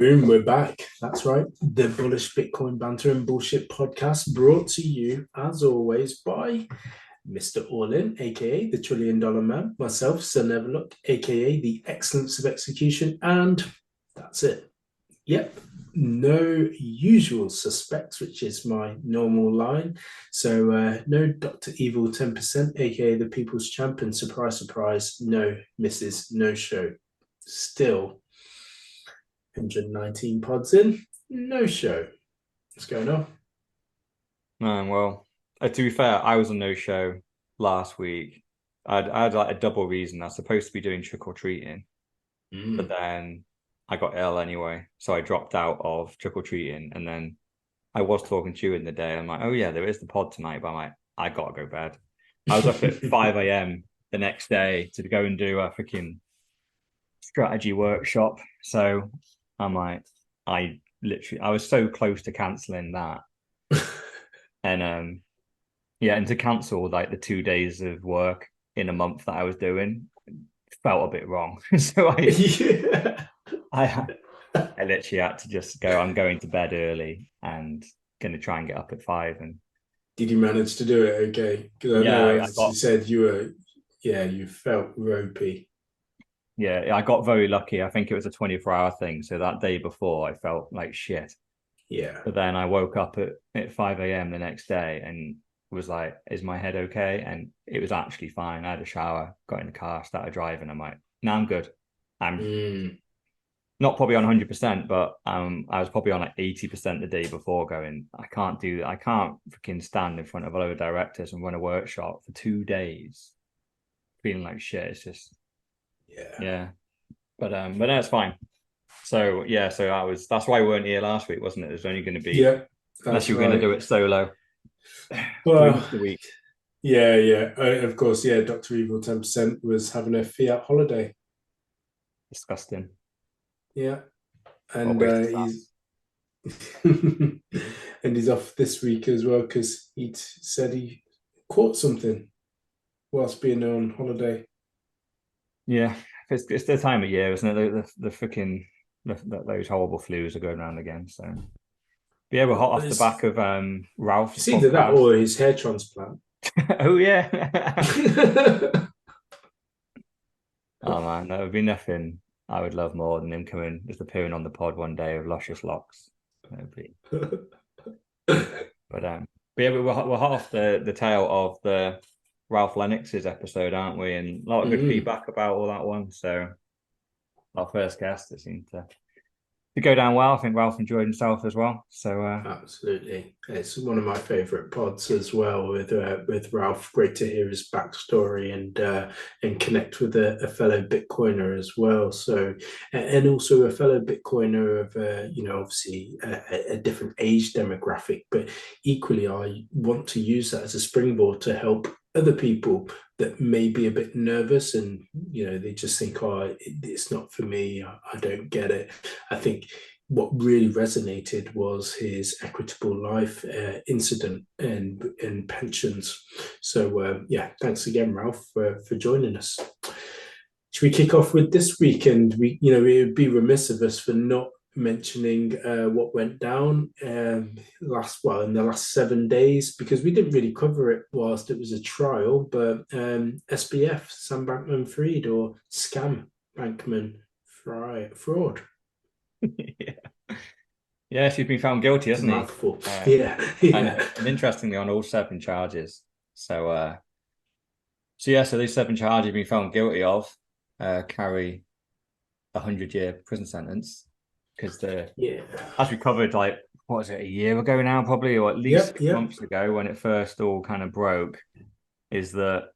Boom, we're back. That's right. The Bullish Bitcoin Banter and Bullshit podcast brought to you, as always, by Mr. All-In, aka the Trillion Dollar Man, myself, Sir Neverlook, aka the Excellence of Execution, and that's it. Yep, no usual suspects, which is my normal line. So, no Dr. Evil 10%, aka the People's Champion, surprise, surprise, no Mrs. No Show. Still 119 pods in, no show. What's going on? Well, to be fair, I was on no show last week. I had like a double reason. I was supposed to be doing trick or treating, but Mm. then I got ill anyway, so I dropped out of trick or treating. And then I was talking to you in the day. I'm like, oh yeah, there is the pod tonight, but I'm like, I gotta go bed. I was up at 5 a.m. the next day to go and do a freaking strategy workshop. So I'm like, I was so close to canceling that. And yeah, and to cancel like the 2 days of work in a month that I was doing felt a bit wrong. So Yeah. I I literally had to just go, I'm going to bed early and gonna try and get up at 5. And Did you manage to do it okay? Because I yeah, know, I as you got said, yeah, you felt ropey. yeah, I got very lucky. I think it was a 24-hour thing. So that day before I felt like shit. Yeah. But then I woke up at 5 a.m. the next day and was like, is my head okay? And it was actually fine. I had a shower, got in the car, started driving. I'm like, no, I'm good. I'm Mm. not probably on 100%, but I was probably on like 80% the day before going, I can't do that. I can't freaking stand in front of a load of directors and run a workshop for 2 days feeling like shit. It's just, Yeah. yeah. But that's fine. So yeah, so that's why we weren't here last week, wasn't it? There's only going to be, Yeah, unless that's you were going to right. do it solo. So we Well, missed the week. yeah, yeah. Of course, yeah, Dr. Evil 10% was having a fiat holiday. Disgusting. Yeah. What a And waste of he's funds. and he's off this week as well because he'd said he caught something whilst being on holiday. Yeah, it's the time of year, isn't it? The freaking those horrible flus are going around again. So but yeah, we're hot Well, off the back of Ralph's it's either that podcast. or his hair transplant. Oh yeah. Oh man, that would be nothing I would love more than him coming just appearing on the pod one day with luscious locks. That'd be, but but yeah, we're hot off the tail of the Ralph Lennox's episode, aren't we? And a lot of good Mm. feedback about all that one. So our first guest, it seemed to go down well. I think Ralph enjoyed himself as well. So Absolutely, it's one of my favourite pods as well. With Ralph, great to hear his backstory and connect with a fellow Bitcoiner as well. So, and also a fellow Bitcoiner of obviously a different age demographic, but equally, I want to use that as a springboard to help other people that may be a bit nervous and they just think, oh, it's not for me. I don't get it. I think what really resonated was his equitable life incident and pensions. So yeah, thanks again, Ralph, for joining us. Should we kick off with this weekend? It would be remiss of us for not mentioning what went down in the last 7 days because we didn't really cover it whilst it was a trial. But SBF, Sam Bankman-Fried, or scam Bankman fraud. yeah. Yeah, she's been found guilty, It's a hasn't he? mouthful. Uh, Yeah, and yeah, and interestingly, on all 7 charges. So so these 7 charges have been found guilty of carry 100-year prison sentence because the yeah. as we covered like what was it, a year ago now, probably, or at least Yep, 6 months ago when it first all kind of broke, is that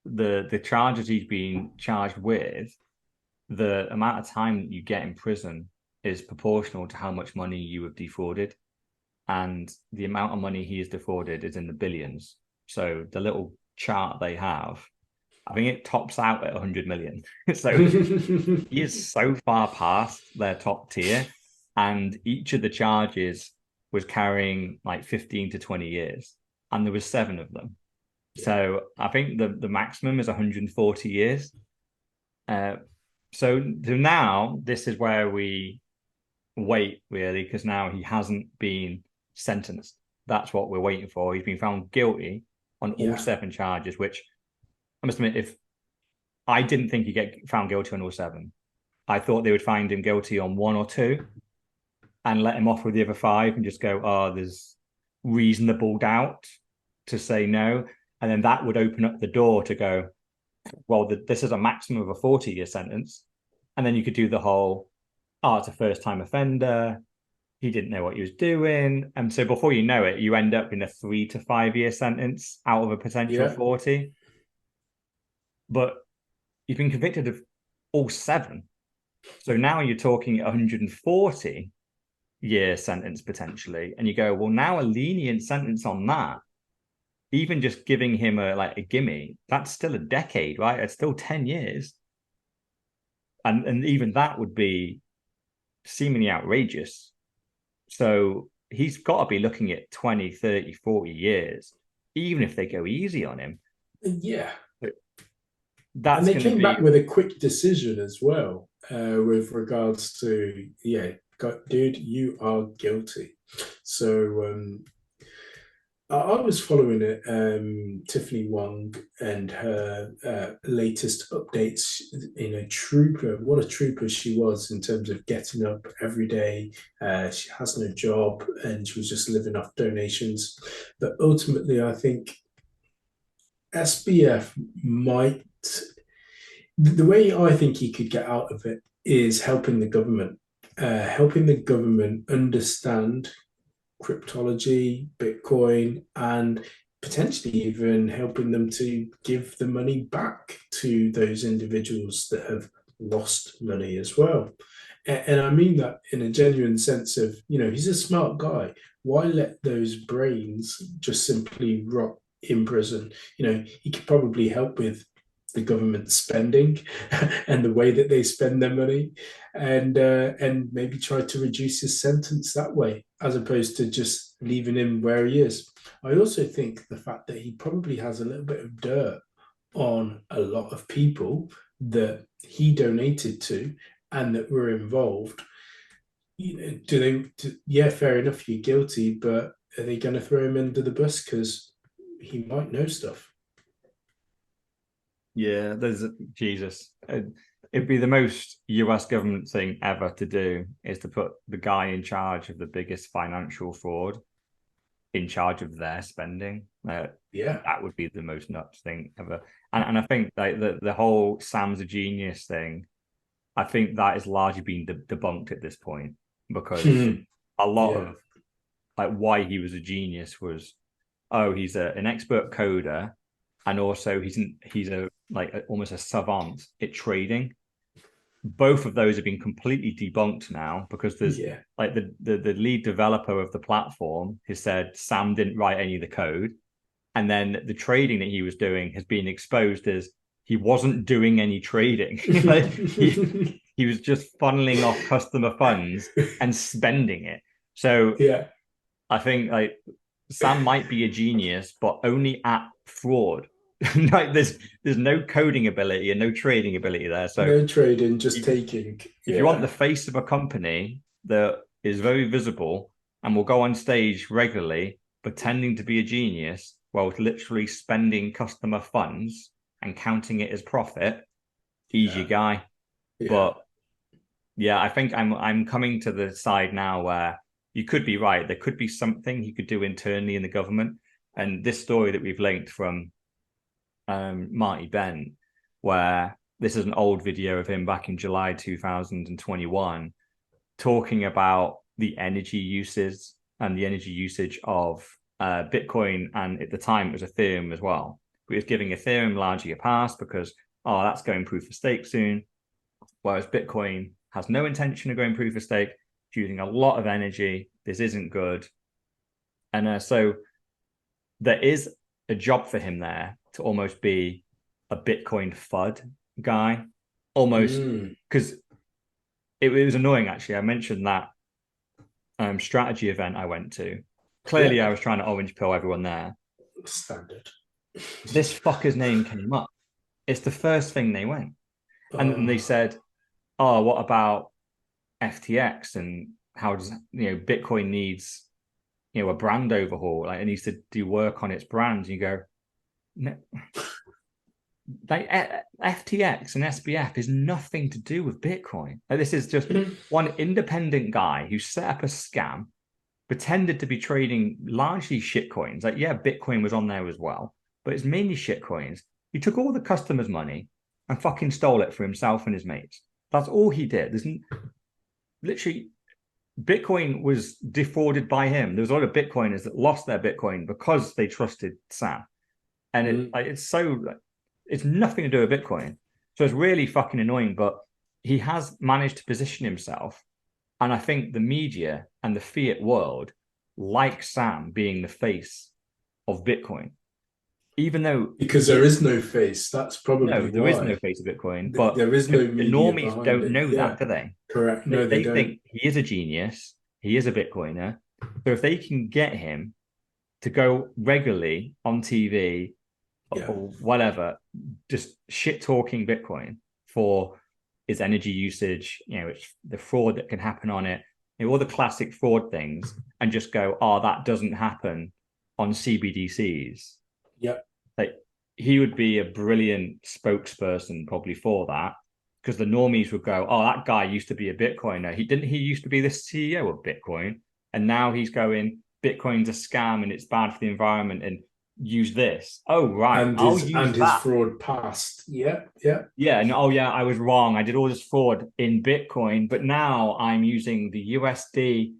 the charges he's been charged with, the amount of time that you get in prison is proportional to how much money you have defrauded. And the amount of money he has defrauded is in the billions. So the little chart they have, I think it tops out at 100 million. So he is so far past their top tier, and each of the charges was carrying like 15 to 20 years, and there was 7 of them. yeah, So I think the maximum is 140 years. Uh, so now this is where we wait, really, because now he hasn't been sentenced. That's what we're waiting for. He's been found guilty on all Yeah. 7 charges, which I must admit, if I didn't think he'd get found guilty on all 7, I thought they would find him guilty on 1 or 2 and let him off with the other 5 and just go, oh, there's reasonable doubt to say no. And then that would open up the door to go, well, this is a maximum of a 40-year sentence. And then you could do the whole, oh, it's a first-time offender. He didn't know what he was doing. And so before you know it, you end up in a 3 to 5 year sentence out of a potential Yeah. 40. But you've been convicted of all 7. So now you're talking 140-year sentence potentially. And you go, well, now a lenient sentence on that, even just giving him a gimme, that's still a decade, right? It's still 10 years. And even that would be seemingly outrageous. So he's got to be looking at 20, 30, 40 years, even if they go easy on him. Yeah. That's and they going to came be. back with a quick decision as well, with regards to, dude, you are guilty. So I was following it, Tiffany Wong and her latest updates. Trooper. What a trooper she was in terms of getting up every day. She has no job and she was just living off donations. But ultimately, I think SBF might. The way I think he could get out of it is helping the government understand cryptology, Bitcoin, and potentially even helping them to give the money back to those individuals that have lost money as well. And I mean that in a genuine sense of, he's a smart guy. Why let those brains just simply rot in prison? He could probably help with the government spending and the way that they spend their money, and maybe try to reduce his sentence that way, as opposed to just leaving him where he is. I also think the fact that he probably has a little bit of dirt on a lot of people that he donated to and that were involved. Yeah, fair enough, you're guilty, but are they going to throw him under the bus because he might know stuff? Yeah, there's Jesus. It'd be the most US government thing ever to do, is to put the guy in charge of the biggest financial fraud in charge of their spending. Yeah. That would be the most nuts thing ever. And I think like the whole Sam's a genius thing, I think that is largely been debunked at this point, because a lot Yeah. of like why he was a genius was, oh, he's an expert coder, and also he's almost a savant at trading. Both of those have been completely debunked now, because there's Yeah. like the lead developer of the platform has said Sam didn't write any of the code, and then the trading that he was doing has been exposed as he wasn't doing any trading. Like, he was just funneling off customer funds and spending it. So Yeah. I think like Sam might be a genius, but only at fraud. Like there's no coding ability and no trading ability there. So No trading, just if taking. you want the Yeah. face of a company that is very visible and will go on stage regularly pretending to be a genius while literally spending customer funds and counting it as profit, easy Yeah. guy. Yeah. But yeah, I think I'm coming to the side now where you could be right. There could be something he could do internally in the government. And this story that we've linked from Marty Bent, where this is an old video of him back in July 2021 talking about the energy uses and the energy usage of Bitcoin. And at the time, it was Ethereum as well. But he was giving Ethereum largely a pass because, oh, that's going proof of stake soon. Whereas Bitcoin has no intention of going proof of stake, it's using a lot of energy. This isn't good. And so there is a job for him there to almost be a Bitcoin FUD guy, almost, because it was annoying, actually. I mentioned that strategy event I went to. Clearly, Yeah. I was trying to orange pill everyone there. Standard. This fucker's name came up. It's the first thing they went. And then they said, oh, what about FTX and how does Bitcoin needs a brand overhaul, like it needs to do work on its brand. You go, no, like FTX and SBF is nothing to do with Bitcoin. Like, this is just one independent guy who set up a scam, pretended to be trading largely shit coins. Like, yeah, Bitcoin was on there as well, but it's mainly shit coins. He took all the customers' money and fucking stole it for himself and his mates. That's all he did. There's literally Bitcoin was defrauded by him. There was a lot of Bitcoiners that lost their Bitcoin because they trusted Sam, and it's nothing to do with Bitcoin. So it's really fucking annoying. But he has managed to position himself, and I think the media and the fiat world like Sam being the face of Bitcoin, even though because there is no face. That's probably there is no why. face of Bitcoin. But There is no the media normies behind don't it. know Yeah, that, do they? correct. No, they They don't. think he is a genius. He is a Bitcoiner. So if they can get him to go regularly on TV or whatever, just shit talking Bitcoin for its energy usage, it's the fraud that can happen on it, all the classic fraud things, and just go, oh, that doesn't happen on CBDCs. Yeah. Like, he would be a brilliant spokesperson probably for that, because the normies would go, oh, that guy used to be a Bitcoiner. He used to be the CEO of Bitcoin, and now he's going, Bitcoin's a scam and it's bad for the environment, and use this. Oh, right, I'll use his that. fraud past. Yeah, yeah. Yeah, and oh yeah, I was wrong. I did all this fraud in Bitcoin, but now I'm using the USD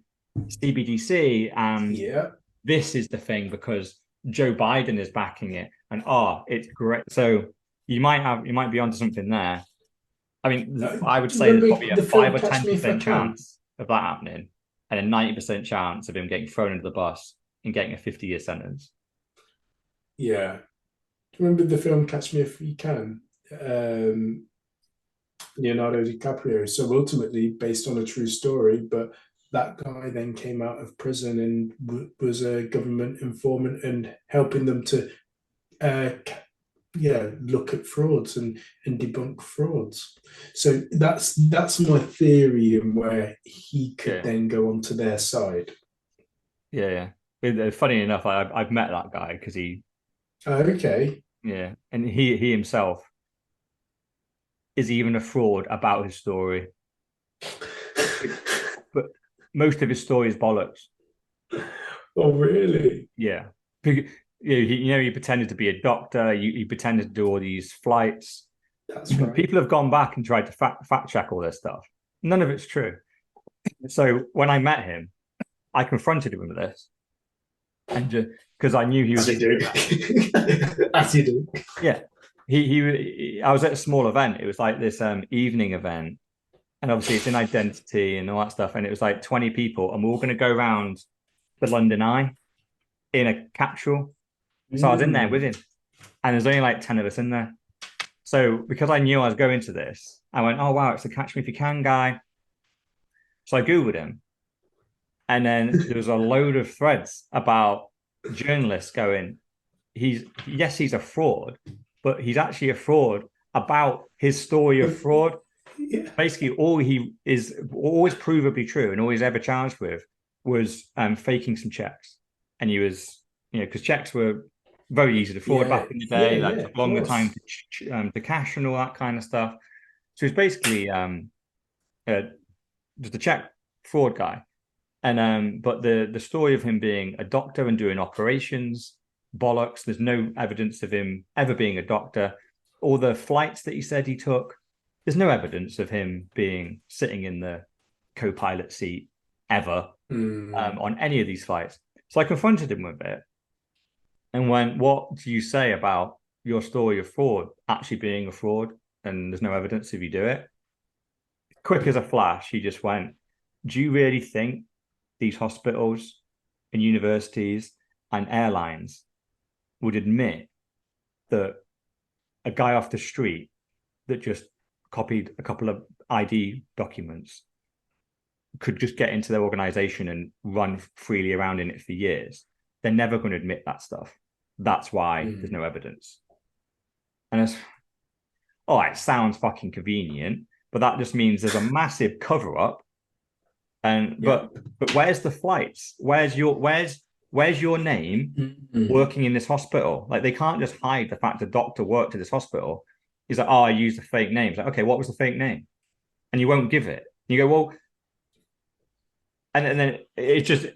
CBDC, and Yeah. this is the thing because Joe Biden is backing it, and it's great. So you might be onto something there. I mean, I would Do you say there's remember probably a the five film or Catch ten Me If I percent Can? chance of that happening, and a 90% chance of him getting thrown into the bus and getting a 50-year sentence. Yeah. Do you remember the film Catch Me If You Can? Leonardo DiCaprio. So ultimately based on a true story, but that guy then came out of prison and was a government informant and helping them to uh, look at frauds and debunk frauds. So that's my theory and where he could Yeah, then go onto their side. yeah, yeah. Funny enough, I've met that guy because Okay. yeah, and he himself is even a fraud about his story. But most of his story is bollocks. Oh, really? Yeah. He pretended to be a doctor. He pretended to do all these flights. That's right. People have gone back and tried to fact check all this stuff. None of it's true. So when I met him, I confronted him with this, and just because I knew he was As you into do. that. As you do. Yeah, I was at a small event. It was like this evening event, and obviously it's in identity and all that stuff. And it was like 20 people, and we are all going to go around the London Eye in a capsule. So I was in there with him, and there's only like 10 of us in there. So because I knew I was going to this, I went, oh wow, it's the Catch Me If You Can guy. So I Googled him, and then there was a load of threads about journalists going, he's a fraud, but he's actually a fraud about his story of fraud. Yeah. Basically, all he is always provably true and always ever charged with was faking some checks. And he was, because checks were very easy to fraud Yeah. back in the Yeah. day. That Yeah. took Of longer time course. to cash and all that kind of stuff. So he's basically uh, just a check fraud guy. And but the story of him being a doctor and doing operations, bollocks. There's no evidence of him ever being a doctor. All the flights that he said he took, there's no evidence of him being sitting in the co-pilot seat ever on any of these flights. So I confronted him with it and went, "What do you say about your story of fraud actually being a fraud? And there's no evidence if you do it." Quick as a flash, he just went, "Do you really think these hospitals and universities and airlines would admit that a guy off the street that just copied a couple of ID documents could just get into their organization and run freely around in it for years? They're never going to admit that stuff. That's why there's no evidence." And it's, all right, sounds fucking convenient, but that just means there's a massive cover up And Yeah. but where's the flights? Where's your name Mhm. working in this hospital? Like they can't just hide the fact a doctor worked at this hospital. He's like, oh, I used a fake name. It's like, okay, what was the fake name? And you won't give it. You go, well, and then it just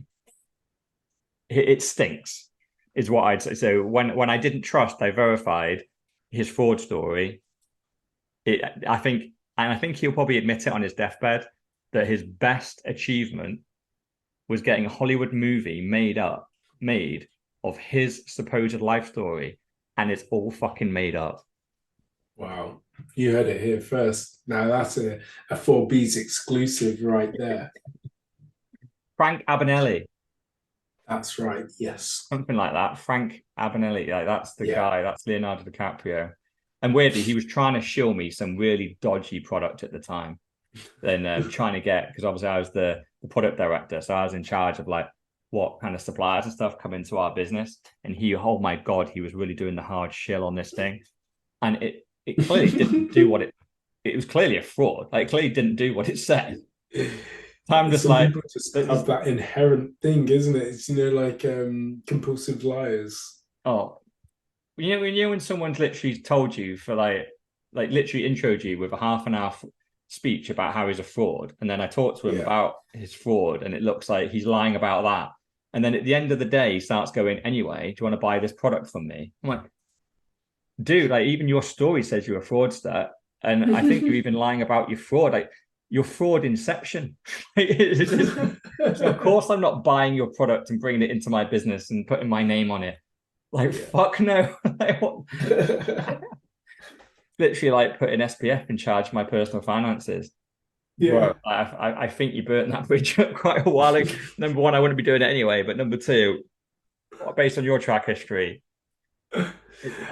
it stinks, is what I'd say. So when I didn't trust, I verified his fraud story. I think, and I think he'll probably admit it on his deathbed, that his best achievement was getting a Hollywood movie made of his supposed life story, and it's all fucking made up. Wow. You heard it here first. Now that's a 4B's exclusive right there. Frank Abagnale, That's right. Yes. something like that. Frank Abagnale, like that's the Yeah. guy. That's Leonardo DiCaprio. And weirdly, he was trying to shill me some really dodgy product at the time. Then trying to get, because obviously I was the product director, so I was in charge of like what kind of suppliers and stuff come into our business. And he, oh my god, he was really doing the hard shill on this thing, and it clearly didn't do what it was clearly a fraud. Like it clearly didn't do what it said. So I'm just Some like, people just have that inherent thing, isn't it? It's like compulsive liars. oh, when someone's literally told you for like literally introed you with a half an hour speech about how he's a fraud, and then I talked to him Yeah. about his fraud, and it looks like he's lying about that. And then at the end of the day, he starts going, anyway, do you want to buy this product from me? I'm like, dude, like even your story says you're a fraudster, and I think you're even lying about your fraud. Like your fraud inception. So of course I'm not buying your product and bringing it into my business and putting my name on it. Like Yeah. fuck no. Like, what? Literally like putting SBF in charge of my personal finances. Yeah. Bro, I think you burnt that bridge up quite a while ago. Number one, I wouldn't be doing it anyway. But number two, based on your track history, I Um,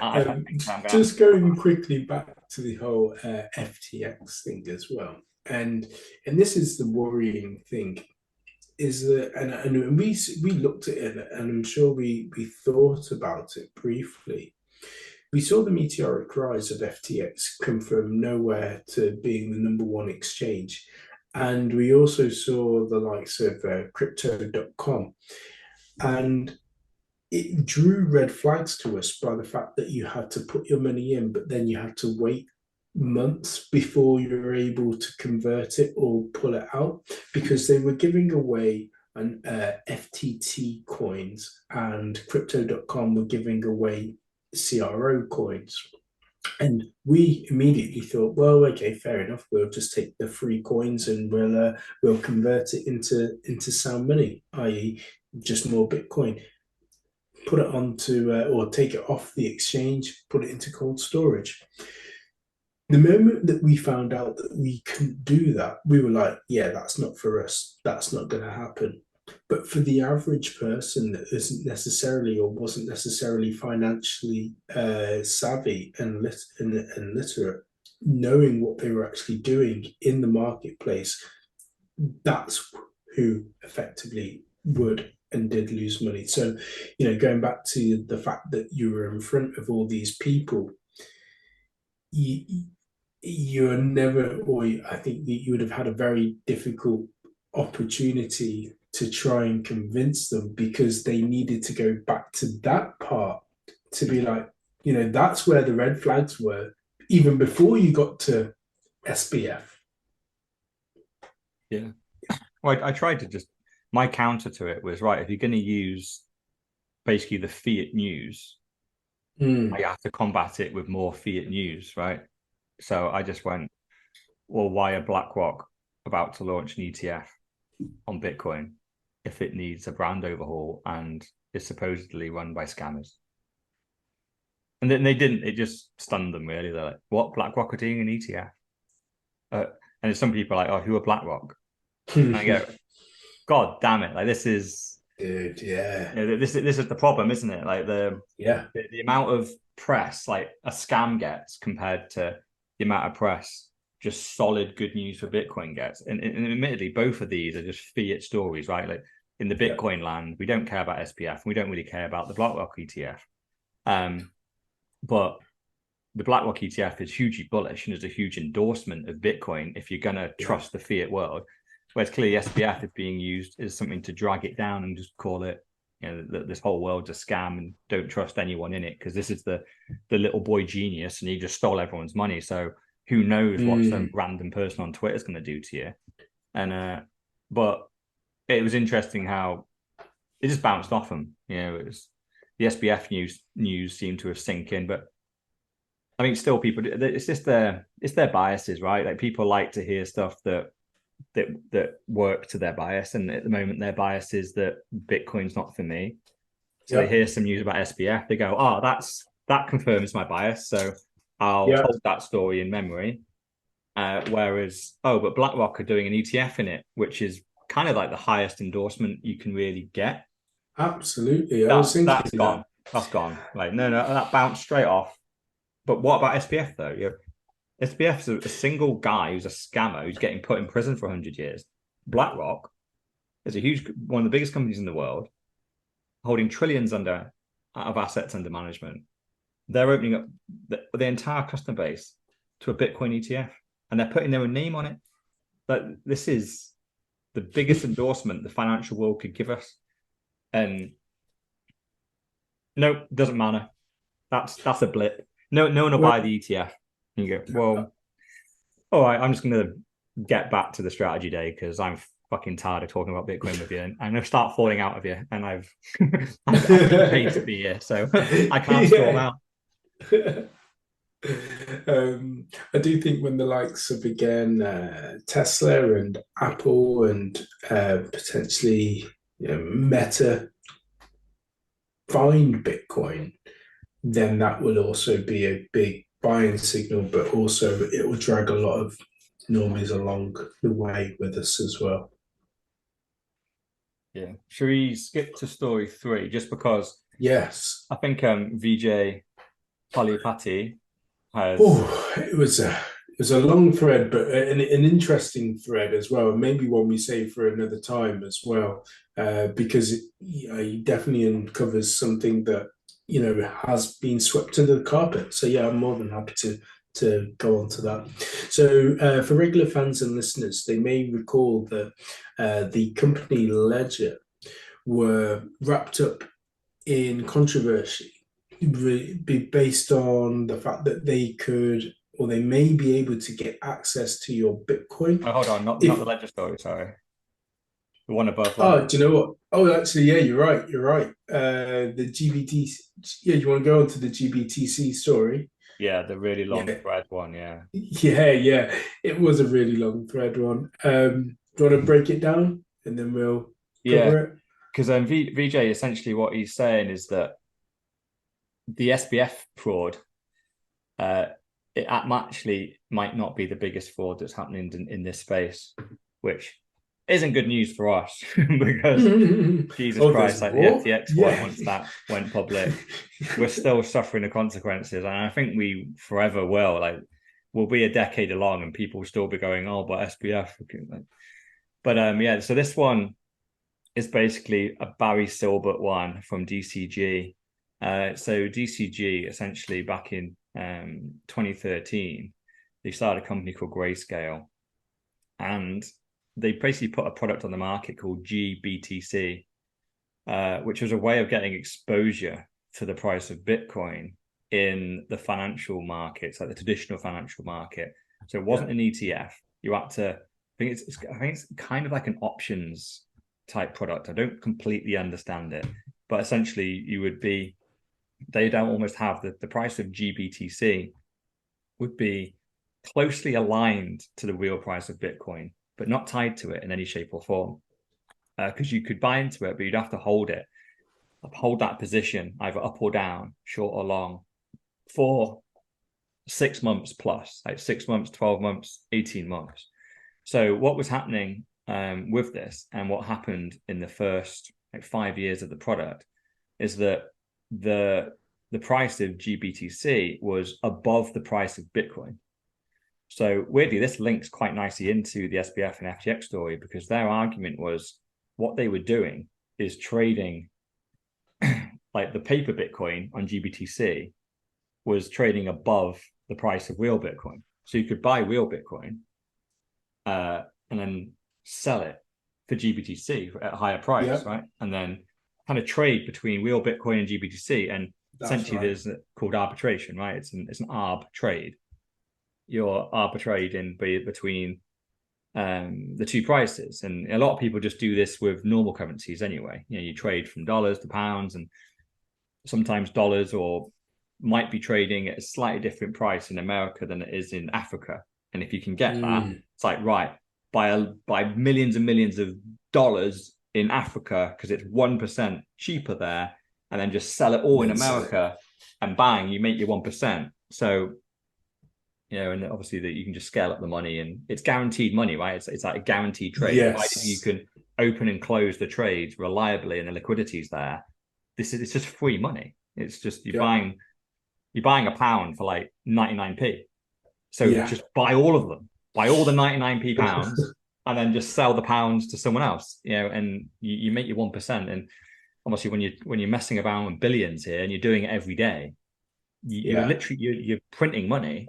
think I'm gonna have to. just going quickly back to the whole FTX thing as well, and this is the worrying thing is that, and we looked at it, and I'm sure we thought about it briefly. We saw the meteoric rise of FTX come from nowhere to being the number one exchange. And we also saw the likes of crypto.com. And it drew red flags to us by the fact that you had to put your money in, but then you had to wait months before you were able to convert it or pull it out because they were giving away an FTT coins and crypto.com were giving away CRO coins. And we immediately thought, well, okay, fair enough. We'll just take the free coins and we'll convert it into sound money, i.e., just more Bitcoin. Put it onto or take it off the exchange, put it into cold storage. The moment that we found out that we couldn't do that, we were like, yeah, that's not for us. That's not going to happen. But for the average person that isn't necessarily or wasn't necessarily financially savvy and literate, knowing what they were actually doing in the marketplace, that's who effectively would and did lose money. So, going back to the fact that you were in front of all these people, you, you're never, or I think that you would have had a very difficult opportunity to try and convince them because they needed to go back to that part to be like, that's where the red flags were, even before you got to SBF. Yeah. Well, I tried to just, my counter to it was, right, if you're going to use basically the fiat news, I Mm, have to combat it with more fiat news, right? So I just went, well, why are BlackRock about to launch an ETF on Bitcoin if it needs a brand overhaul and is supposedly run by scammers? And then they didn't. It just stunned them, really. They're like, what? BlackRock are doing an ETF? And some people are like, oh, who are BlackRock? And I go, God damn it! Like this is, dude, yeah, this is the problem, isn't it? Like yeah, the amount of press like a scam gets compared to the amount of press just solid good news for Bitcoin gets. And admittedly, both of these are just fiat stories, right? Like in the yeah, Bitcoin land, we don't care about SBF, we don't really care about the BlackRock ETF. But the BlackRock ETF is hugely bullish and is a huge endorsement of Bitcoin if you're going to yeah, trust the fiat world. Whereas clearly SBF is being used as something to drag it down and just call it, this whole world's a scam and don't trust anyone in it because this is the little boy genius and he just stole everyone's money. So who knows what some random person on Twitter is going to do to you? And but it was interesting how it just bounced off them. It was the SBF news seemed to have sunk in, but I think still people, it's just their biases, right? Like people like to hear stuff that work to their bias, and at the moment their bias is that Bitcoin's not for me. So they hear some news about SBF, they go, "Oh, that confirms my bias, so I'll hold that story in memory." Whereas, but BlackRock are doing an ETF in it, which is kind of like the highest endorsement you can really get. Absolutely. I was thinking That's gone. That's gone. Like, no, that bounced straight off. But what about SBF though? SBF's a single guy who's a scammer who's getting put in prison for 100 years. BlackRock is one of the biggest companies in the world, holding trillions of assets under management. They're opening up the entire customer base to a Bitcoin ETF, and they're putting their own name on it. But this is the biggest endorsement the financial world could give us. And no, doesn't matter. That's a blip. No one will buy the ETF. And you go, well, all right, I'm just going to get back to the strategy day because I'm fucking tired of talking about Bitcoin with you, and I'm going to start falling out of you. And I've been paid to be here, so I can't storm out. I do think when the likes of again Tesla and Apple and potentially Meta find Bitcoin, then that will also be a big buying signal, but also it will drag a lot of normies along the way with us as well. Yeah. Should we skip to story 3? Just because Yes. I think VJ Polypati has. Oh, it was a long thread, but an interesting thread as well. Maybe one we save for another time as well, because he definitely uncovers something that has been swept under the carpet. So yeah, I'm more than happy to go on to that. So for regular fans and listeners, they may recall that the company Ledger were wrapped up in controversy be based on the fact that they could or they may be able to get access to your Bitcoin. Oh, hold on, not the Ledger story, sorry. The one above that. Oh, do you know what? Oh, actually, yeah, you're right. You're right. The GBT. Yeah, you want to go on to the GBTC story? Yeah, the really long thread one. Yeah. Yeah. It was a really long thread one. Do you want to break it down and then we'll cover it? Because VJ essentially what he's saying is that the SBF fraud, it actually might not be the biggest fraud that's happening in this space, which isn't good news for us because Jesus Christ, like the FTX one, once that went public, we're still suffering the consequences, and I think we forever will. Like, we'll be a decade along, and people will still be going, "Oh, but SBF." But yeah. So this one is basically a Barry Silbert one from DCG. So DCG essentially back in 2013, they started a company called Grayscale, and they basically put a product on the market called GBTC, which was a way of getting exposure to the price of Bitcoin in the financial markets, like the traditional financial market. So it wasn't an ETF. You had to, I think it's kind of like an options type product. I don't completely understand it, but essentially they'd almost have the price of GBTC would be closely aligned to the real price of Bitcoin, but not tied to it in any shape or form. Because you could buy into it, but you'd have to hold that position, either up or down, short or long, for 6 months plus, like 6 months, 12 months, 18 months. So what was happening with this, and what happened in the first 5 years of the product, is that the price of GBTC was above the price of Bitcoin. So weirdly, this links quite nicely into the SBF and FTX story, because their argument was what they were doing is trading like the paper Bitcoin on GBTC was trading above the price of real Bitcoin. So you could buy real Bitcoin and then sell it for GBTC at a higher price, Yeah, right? And then kind of trade between real Bitcoin and GBTC. And that's essentially, right. there's called arbitration, right? It's an arb trade. You're arbitrating between the two prices, and a lot of people just do this with normal currencies anyway. You know, you trade from dollars to pounds, and sometimes dollars or might be trading at a slightly different price in America than it is in Africa. And if you can get that, Mm, it's like, right, buy millions and millions of dollars in Africa because it's 1% cheaper there, and then just sell it all in then sell it. America, and bang, you make your 1%. So, you know, and obviously that you can just scale up the money, and it's guaranteed money, right? It's like a guaranteed trade, provided you Yes. can open and close the trades reliably and the liquidity's there. It's just free money. It's just Yeah. you're buying a pound for like 99p. So Yeah. just buy all of them, buy all the 99p pounds, and then just sell the pounds to someone else, you know, and you make your 1%. And obviously when you're messing around with billions here and you're doing it every day, you're Yeah. literally you're printing money.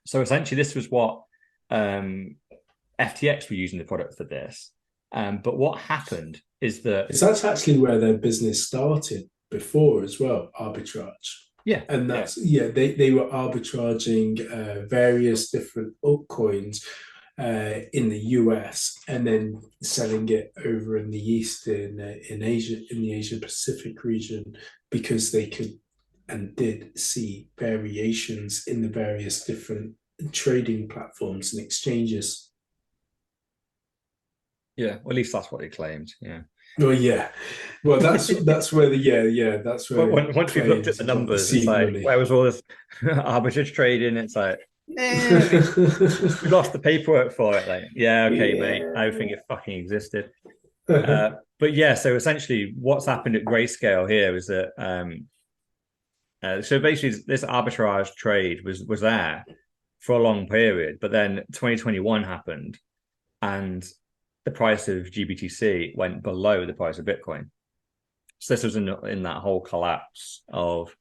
So essentially this was what FTX were using the product for this. But what happened is that, Because that's actually where their business started before as well, arbitrage. yeah, And yeah, that's, yeah, they were arbitraging various different altcoins in the US and then selling it over in the East in Asia, in the Asia Pacific region, because they could and did see variations in the various different trading platforms and exchanges. yeah. Well, at least that's what they claimed. Yeah. Well, yeah. Well, that's where the yeah, that's But where it once we've looked at claims the about the numbers, it's seed like, money. where was all this arbitrage trading? It's like, we lost the paperwork for it. Like, yeah, okay, mate. I don't think Yeah. it fucking existed. But yeah, so essentially, what's happened at Grayscale here is that so basically this arbitrage trade was there for a long period, but then 2021 happened, and the price of GBTC went below the price of Bitcoin. So this was in that whole collapse of,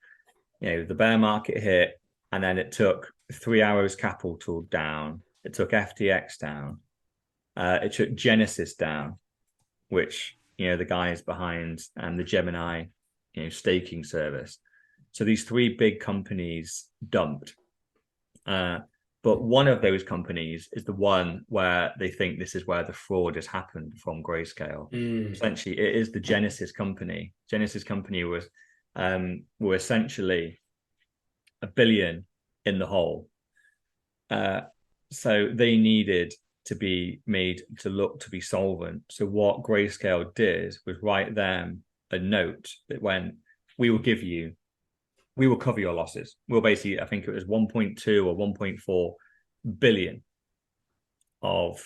you know, the bear market hit, and then it took 3 Arrows Capital down, it took FTX down, it took Genesis down, which, you know, the guys behind the Gemini, you know, staking service. So these three big companies dumped. But one of those companies is the one where they think this is where the fraud has happened from Grayscale. Mm. Essentially, it is the Genesis company. Genesis company were essentially $1 billion in the hole. So they needed to be made to look to be solvent. So what Grayscale did was write them a note that went, we will cover your losses. We'll basically, I think it was 1.2 or 1.4 billion of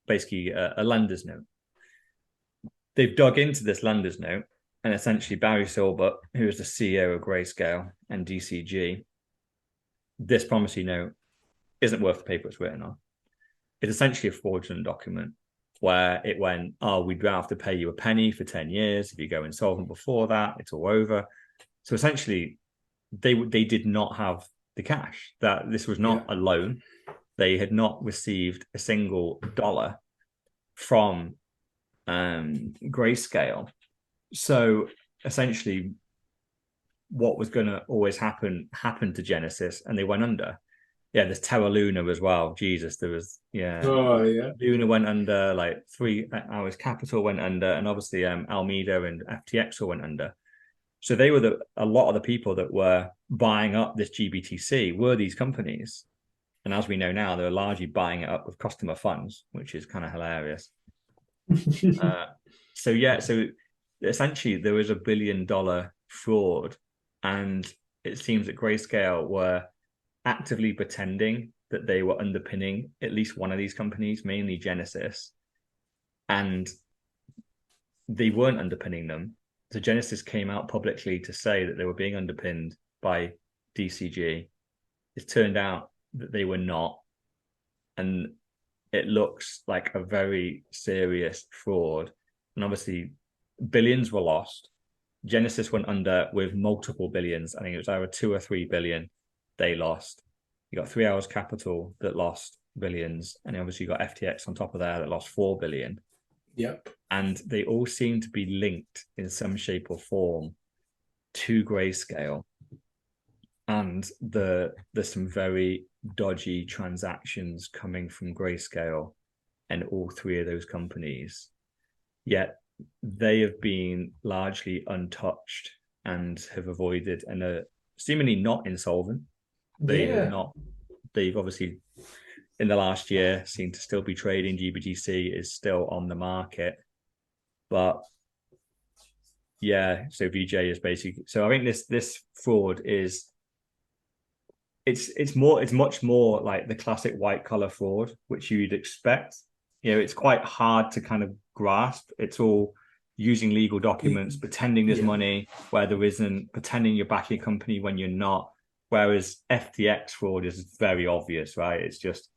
basically a lender's note. They've dug into this lender's note, and essentially Barry Silbert, who is the CEO of Grayscale and DCG, this promissory note isn't worth the paper it's written on. It's essentially a fraudulent document where it went, oh, we'd have to pay you a penny for 10 years. If you go insolvent before that, it's all over. So essentially, they did not have the cash. That this was not Yeah. a loan. They had not received a single dollar from Grayscale. So essentially, what was going to always happen happened to Genesis, and they went under. Yeah, there's Terra Luna as well. Jesus, there was, yeah, Oh yeah. Luna went under, like 3 Arrows Capital went under, and obviously Alameda and FTX all went under. So they were a lot of the people that were buying up this GBTC were these companies. And as we know now, they're largely buying it up with customer funds, which is kind of hilarious. Uh, so yeah, so essentially there was $1 billion fraud, and it seems that Grayscale were actively pretending that they were underpinning at least one of these companies, mainly Genesis, and they weren't underpinning them. So Genesis came out publicly to say that they were being underpinned by DCG. It turned out that they were not, and it looks like a very serious fraud. And obviously, billions were lost. Genesis went under with multiple billions. I think it was either 2 or 3 billion they lost. You got 3 Arrows Capital that lost billions, and obviously you got FTX on top of there that lost 4 billion. Yep. And they all seem to be linked in some shape or form to Grayscale. And there's some very dodgy transactions coming from Grayscale and all three of those companies. Yet they have been largely untouched and have avoided and are seemingly not insolvent. They have not. They've obviously in the last year seem to still be trading. GBTC is still on the market, but yeah. So VJ is basically. So I think this fraud is. It's much more like the classic white collar fraud, which you'd expect. You know, it's quite hard to kind of grasp. It's all using legal documents, pretending there's money where there isn't, pretending you're backing a company when you're not. Whereas FTX fraud is very obvious, right? It's just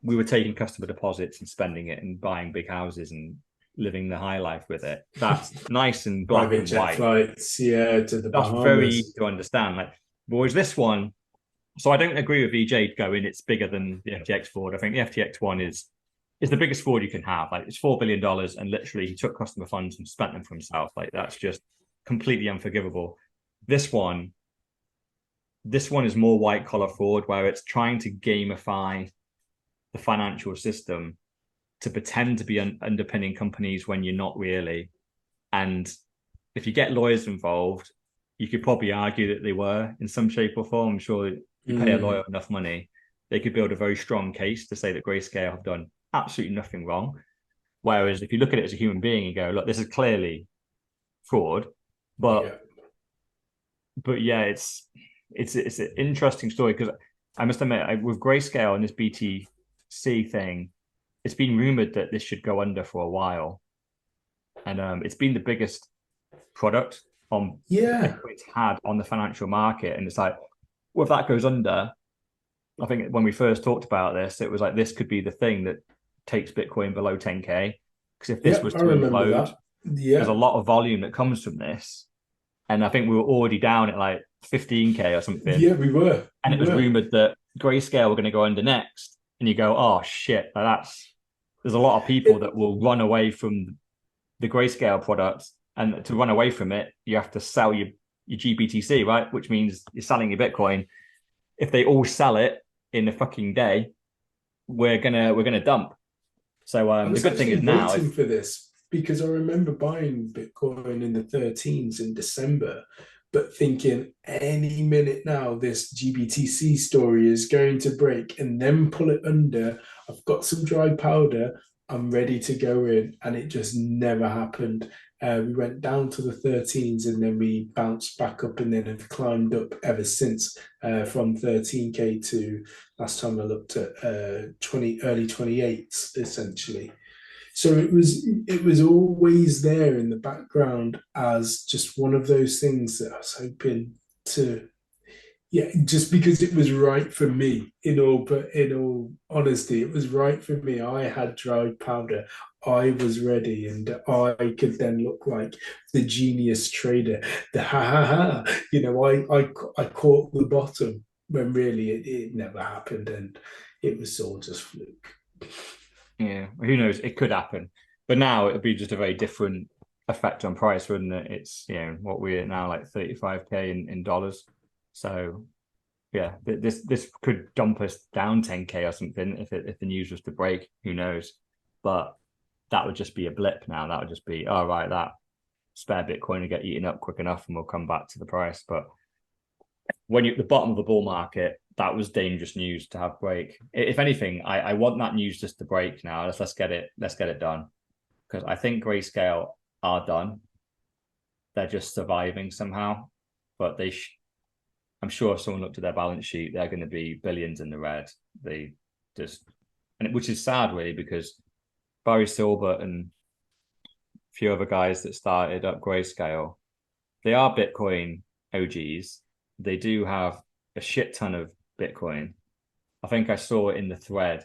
we were taking customer deposits and spending it and buying big houses and living the high life with it. That's nice and black Private and jet white. flights, to the That's Bahamas. very easy to understand. Like, whereas this one, so I don't agree with VJ going it's bigger than the FTX fraud. I think the FTX one is the biggest fraud you can have. Like it's $4 billion and literally he took customer funds and spent them for himself. Like that's just completely unforgivable. This one is more white collar fraud where it's trying to gamify the financial system to pretend to be underpinning companies when you're not really. And if you get lawyers involved, you could probably argue that they were in some shape or form. I'm sure you pay a lawyer enough money, they could build a very strong case to say that Grayscale have done absolutely nothing wrong. Whereas if you look at it as a human being and go, look, this is clearly fraud, but yeah, it's an interesting story because I must admit with Grayscale and this BTC thing, it's been rumored that this should go under for a while, and it's been the biggest product on it's had on the financial market, and it's like, well, if that goes under, I think when we first talked about this, it was like this could be the thing that takes Bitcoin below 10K. Because if this was to implode, there's a lot of volume that comes from this. And I think we were already down at like 15K or something. Yeah, we were. And it was rumored that Grayscale were going to go under next. And you go, oh shit, there's a lot of people that will run away from the Grayscale product. And to run away from it, you have to sell your GBTC, right? Which means you're selling your Bitcoin. If they all sell it in a fucking day, we're gonna dump. So the good thing is now waiting for this because I remember buying Bitcoin in the 13s in December, but thinking any minute now this GBTC story is going to break and then pull it under. I've got some dry powder. I'm ready to go in, and it just never happened. We went down to the 13s and then we bounced back up and then have climbed up ever since from 13K to last time I looked at early 28s essentially. So it was always there in the background as just one of those things that I was hoping to just because it was right for me. In all honesty, it was right for me. I had dry powder. I was ready, and I could then look like the genius trader. The ha ha ha. I caught the bottom when really it never happened, and it was all just fluke. Yeah, who knows? It could happen, but now it'd be just a very different effect on price, wouldn't it? It's what we're now like 35K in dollars. So yeah, this could dump us down 10K or something if the news was to break. Who knows? But that would just be a blip now. That would just be, oh right, that spare Bitcoin will get eaten up quick enough and we'll come back to the price. But when you're at the bottom of the bull market, that was dangerous news to have break. If anything, I want that news just to break now. Let's get it done. Because I think Grayscale are done. They're just surviving somehow. But I'm sure if someone looked at their balance sheet, they're going to be billions in the red. They just, which is sad really, because Barry Silver and a few other guys that started up Grayscale, they are Bitcoin OGs. They do have a shit ton of Bitcoin. I think I saw it in the thread.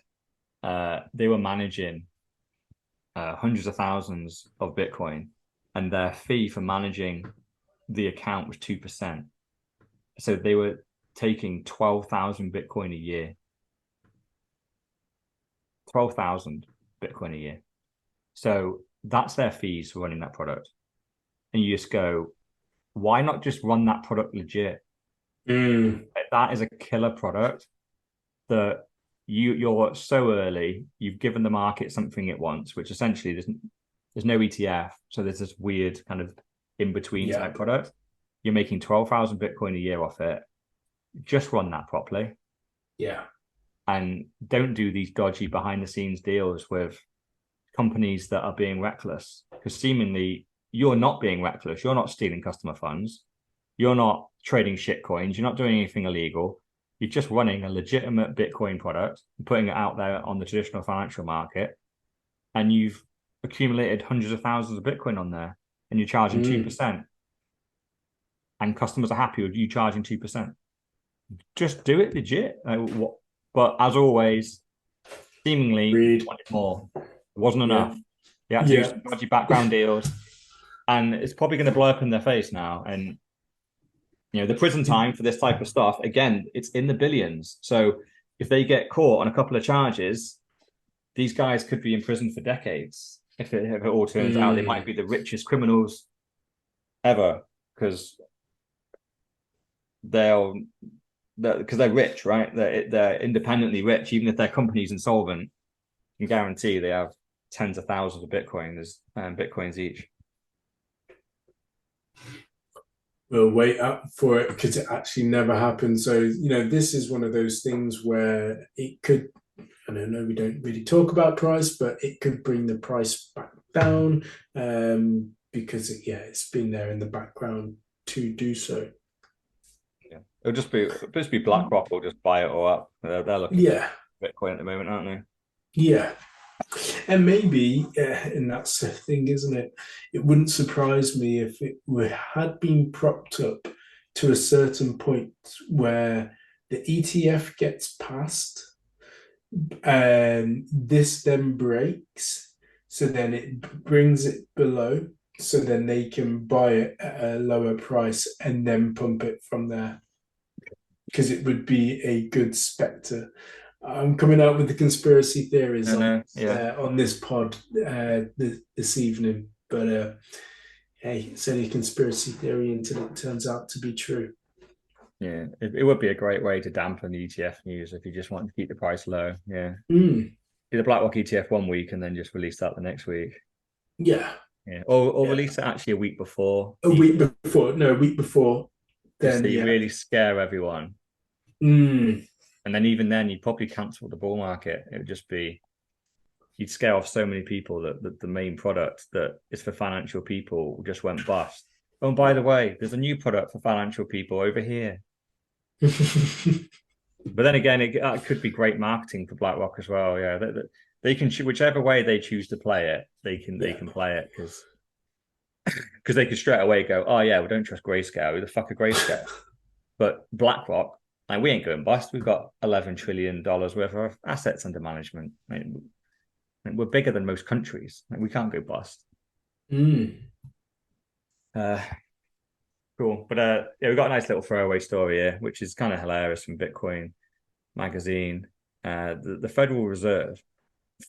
They were managing hundreds of thousands of Bitcoin, and their fee for managing the account was 2%. So they were taking 12,000 Bitcoin a year. 12,000 Bitcoin a year. So that's their fees for running that product. And you just go, why not just run that product legit? That is a killer product that you're so early, you've given the market something it wants, which essentially there's no ETF. So there's this weird kind of in-between type product. You're making 12,000 Bitcoin a year off it. Just run that properly. Yeah. And don't do these dodgy behind the scenes deals with companies that are being reckless, because seemingly you're not being reckless. You're not stealing customer funds. You're not trading shit coins. You're not doing anything illegal. You're just running a legitimate Bitcoin product and putting it out there on the traditional financial market. And you've accumulated hundreds of thousands of Bitcoin on there, and you're charging 2%. And customers are happy with you charging 2%. Just do it legit. But as always, seemingly wanted more. It wasn't enough. You had to do some dodgy background deals. And it's probably going to blow up in their face now. And the prison time for this type of stuff, again, it's in the billions. So if they get caught on a couple of charges, these guys could be in prison for decades. If it all turns out they might be the richest criminals ever, because they're rich, right? They're independently rich. Even if their company's insolvent, you can guarantee they have tens of thousands of bitcoins each. We'll wait up for it because it actually never happened. So, this is one of those things where it could, I don't know, we don't really talk about price, but it could bring the price back down because, it's been there in the background to do so. Yeah, it'll just be BlackRock will just buy it all up. They're looking for Bitcoin at the moment, aren't they? Yeah. And maybe, and that's the thing, isn't it? It wouldn't surprise me if it had been propped up to a certain point where the ETF gets passed, and this then breaks, so then it brings it below, so then they can buy it at a lower price and then pump it from there. Because it would be a good spectre. I'm coming out with the conspiracy theories on this pod this evening, but hey, it's only a conspiracy theory until it turns out to be true. Yeah, it would be a great way to dampen the ETF news if you just want to keep the price low. Yeah, do the BlackRock ETF 1 week and then just release that the next week. Yeah, or release it actually a week before. A week before. Then so you really scare everyone. And then even then, you'd probably cancel the bull market. It would just be, you'd scare off so many people that the main product that is for financial people just went bust. Oh, and by the way, there's a new product for financial people over here. But then again, it could be great marketing for BlackRock as well. Yeah, they can, whichever way they choose to play it, they can play it because they could straight away go, oh yeah, we don't trust Grayscale. Who the fuck are Grayscale? But BlackRock, like, we ain't going bust. We've got $11 trillion worth of assets under management. We're bigger than most countries. We can't go bust. Cool. But we've got a nice little throwaway story here, which is kind of hilarious from Bitcoin Magazine. The Federal Reserve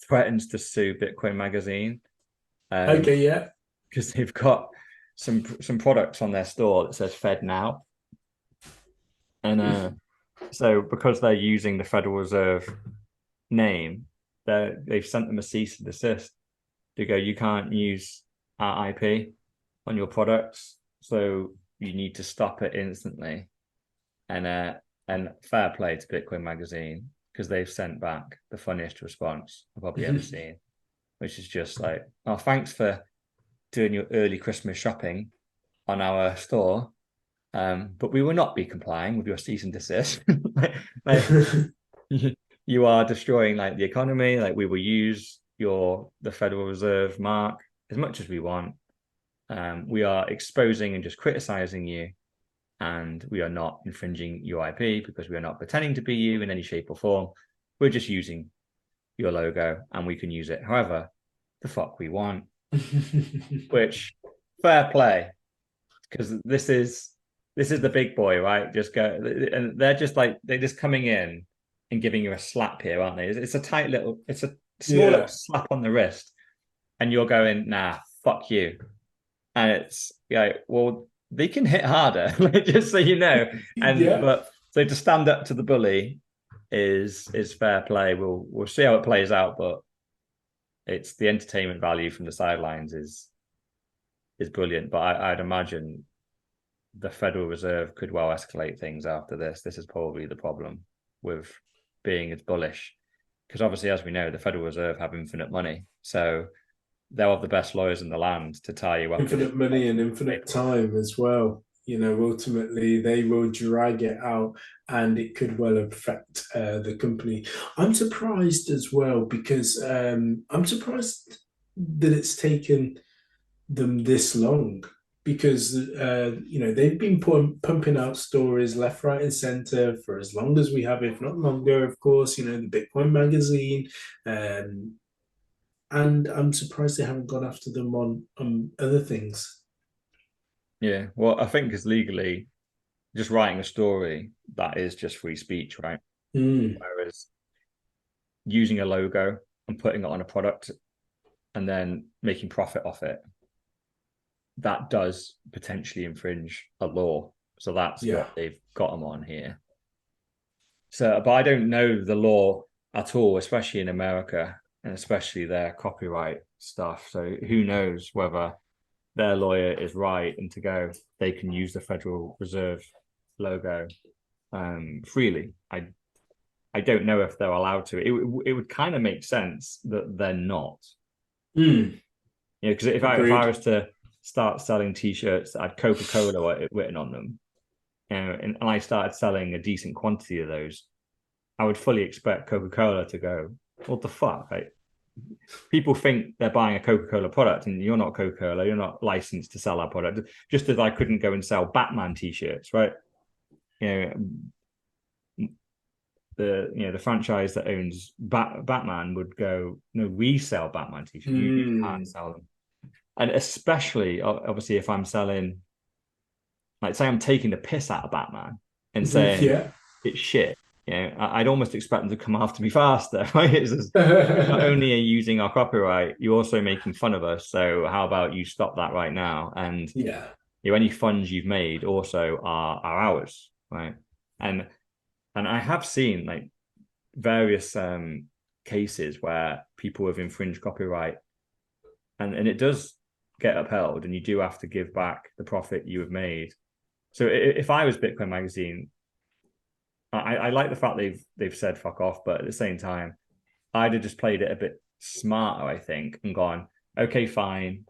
threatens to sue Bitcoin Magazine. Because they've got some products on their store that says Fed Now. And so because they're using the Federal Reserve name, they've sent them a cease and desist to go, you can't use our IP on your products, so you need to stop it instantly. And fair play to Bitcoin Magazine, because they've sent back the funniest response I've probably ever seen, which is just like, oh, thanks for doing your early Christmas shopping on our store. But we will not be complying with your cease and desist. You are destroying the economy. We will use the Federal Reserve mark as much as we want. We are exposing and just criticizing you, and we are not infringing your IP because we are not pretending to be you in any shape or form. We're just using your logo, and we can use it however the fuck we want. Which, fair play, because this is the big boy, right? Just go, and they're just coming in and giving you a slap here, aren't they? It's a tight little small little Yeah. slap on the wrist, and you're going, nah, fuck you. And it's like, well, they can hit harder, just so you know. And Yeah. but so to stand up to the bully is fair play. We'll see how it plays out, but it's the entertainment value from the sidelines is brilliant. But I'd imagine the Federal Reserve could well escalate things after this. This is probably the problem with being as bullish. Because obviously, as we know, the Federal Reserve have infinite money. So they'll have the best lawyers in the land to tie you up in Infinite money and infinite time as well. You know, ultimately they will drag it out, and it could well affect the company. I'm surprised as well because I'm surprised that it's taken them this long because you know they've been pumping out stories left, right, and center for as long as we have, if not longer. Of course, you know the Bitcoin magazine, um, and I'm surprised they haven't gone after them on other things. Yeah, well, I think it's legally just writing a story that is just free speech, right? Mm, Whereas using a logo and putting it on a product and then making profit off it, that does potentially infringe a law. So that's yeah. what they've got them on here. So, but I don't know the law at all, especially in America and especially their copyright stuff. So who knows whether their lawyer is right and to go, they can use the Federal Reserve logo freely. I don't know if they're allowed to. It would kind of make sense that they're not. Mm, You know, because if I agreed. was to start selling T-shirts that had Coca-Cola written on them, you know, and I started selling a decent quantity of those, I would fully expect Coca-Cola to go, what the fuck? Like, people think they're buying a Coca-Cola product, and you're not Coca-Cola. You're not licensed to sell our product. Just as I couldn't go and sell Batman T-shirts, right? You know, the franchise that owns Batman would go, no, we sell Batman T-shirts. You can't Mm, sell them. And especially, obviously, if I'm selling, like, say I'm taking the piss out of Batman and saying yeah. it's shit, you know, I'd almost expect them to come after me faster, right? It's just, not only are you using our copyright, you're also making fun of us. So how about you stop that right now? And yeah. you know, any funds you've made also are ours, right? And and I have seen like various cases where people have infringed copyright, and it does get upheld, and you do have to give back the profit you have made. So if I was Bitcoin Magazine, I like the fact they've said fuck off, but at the same time, I'd have just played it a bit smarter, I think, and gone, okay, fine,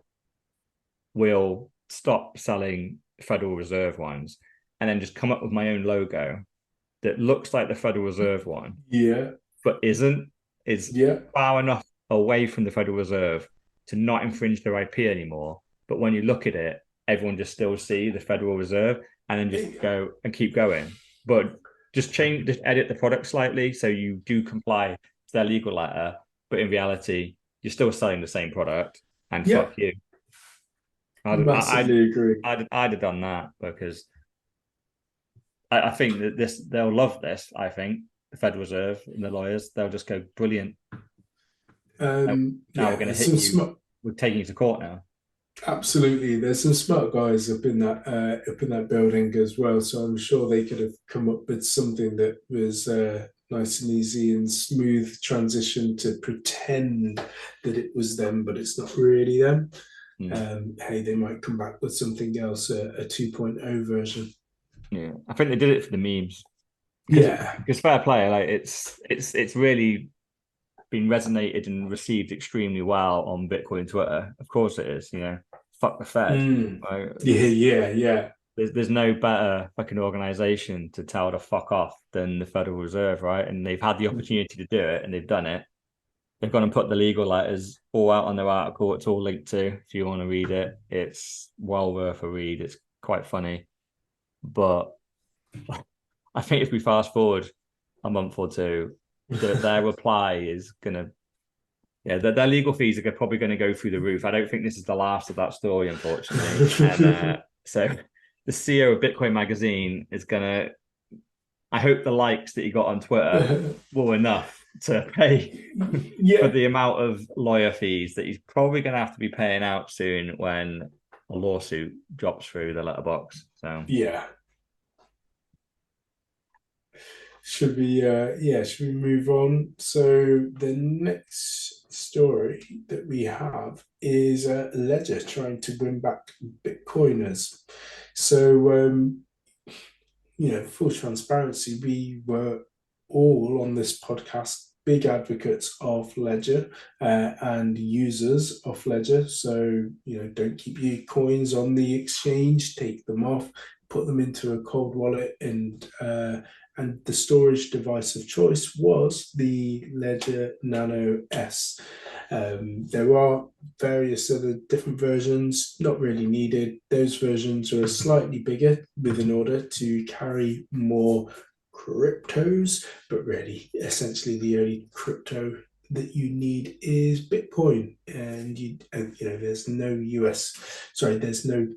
we'll stop selling Federal Reserve ones, and then just come up with my own logo that looks like the Federal Reserve one, Yeah. but isn't, is Yeah. far enough away from the Federal Reserve to not infringe their IP anymore. But when you look at it, everyone just still see the Federal Reserve and then just go and keep going. But just edit the product slightly so you do comply to their legal letter. But in reality, you're still selling the same product, and Yeah. fuck you. Massively agree. I'd have done that because I think that they'll love this. I think the Federal Reserve and the lawyers, they'll just go, brilliant. Now we're Yeah, going to there's hit some you. smart. We're taking you to court now. Absolutely, there's some smart guys up in that building as well. So I'm sure they could have come up with something that was nice and easy and smooth transition to pretend that it was them, but it's not really them. Mm. Hey, they might come back with something else, a 2.0 version. Yeah, I think they did it for the memes because Yeah. fair play, like it's really been resonated and received extremely well on Bitcoin Twitter. Of course it is. You know, fuck the Fed. Mm. Right? Yeah, yeah, yeah. There's no better fucking organization to tell to fuck off than the Federal Reserve, right? And they've had the opportunity to do it, and they've done it. They've gone and put the legal letters all out on their article. It's all linked to if you want to read it. It's well worth a read. It's quite funny. But I think if we fast forward a month or two, their reply is gonna, yeah, their legal fees are probably going to go through the roof. I don't think this is the last of that story, unfortunately. And so the CEO of Bitcoin Magazine is gonna. I hope the likes that he got on Twitter were enough to pay for Yeah, the amount of lawyer fees that he's probably going to have to be paying out soon when a lawsuit drops through the letterbox. So yeah. Should we move on? So the next story that we have is Ledger trying to win back Bitcoiners. So full transparency, we were all on this podcast big advocates of Ledger and users of Ledger. So, don't keep your coins on the exchange, take them off, put them into a cold wallet, and the storage device of choice was the Ledger Nano S. There are various other different versions, not really needed. Those versions are slightly bigger in order to carry more cryptos, but really, essentially, the only crypto that you need is Bitcoin, and there's no there's no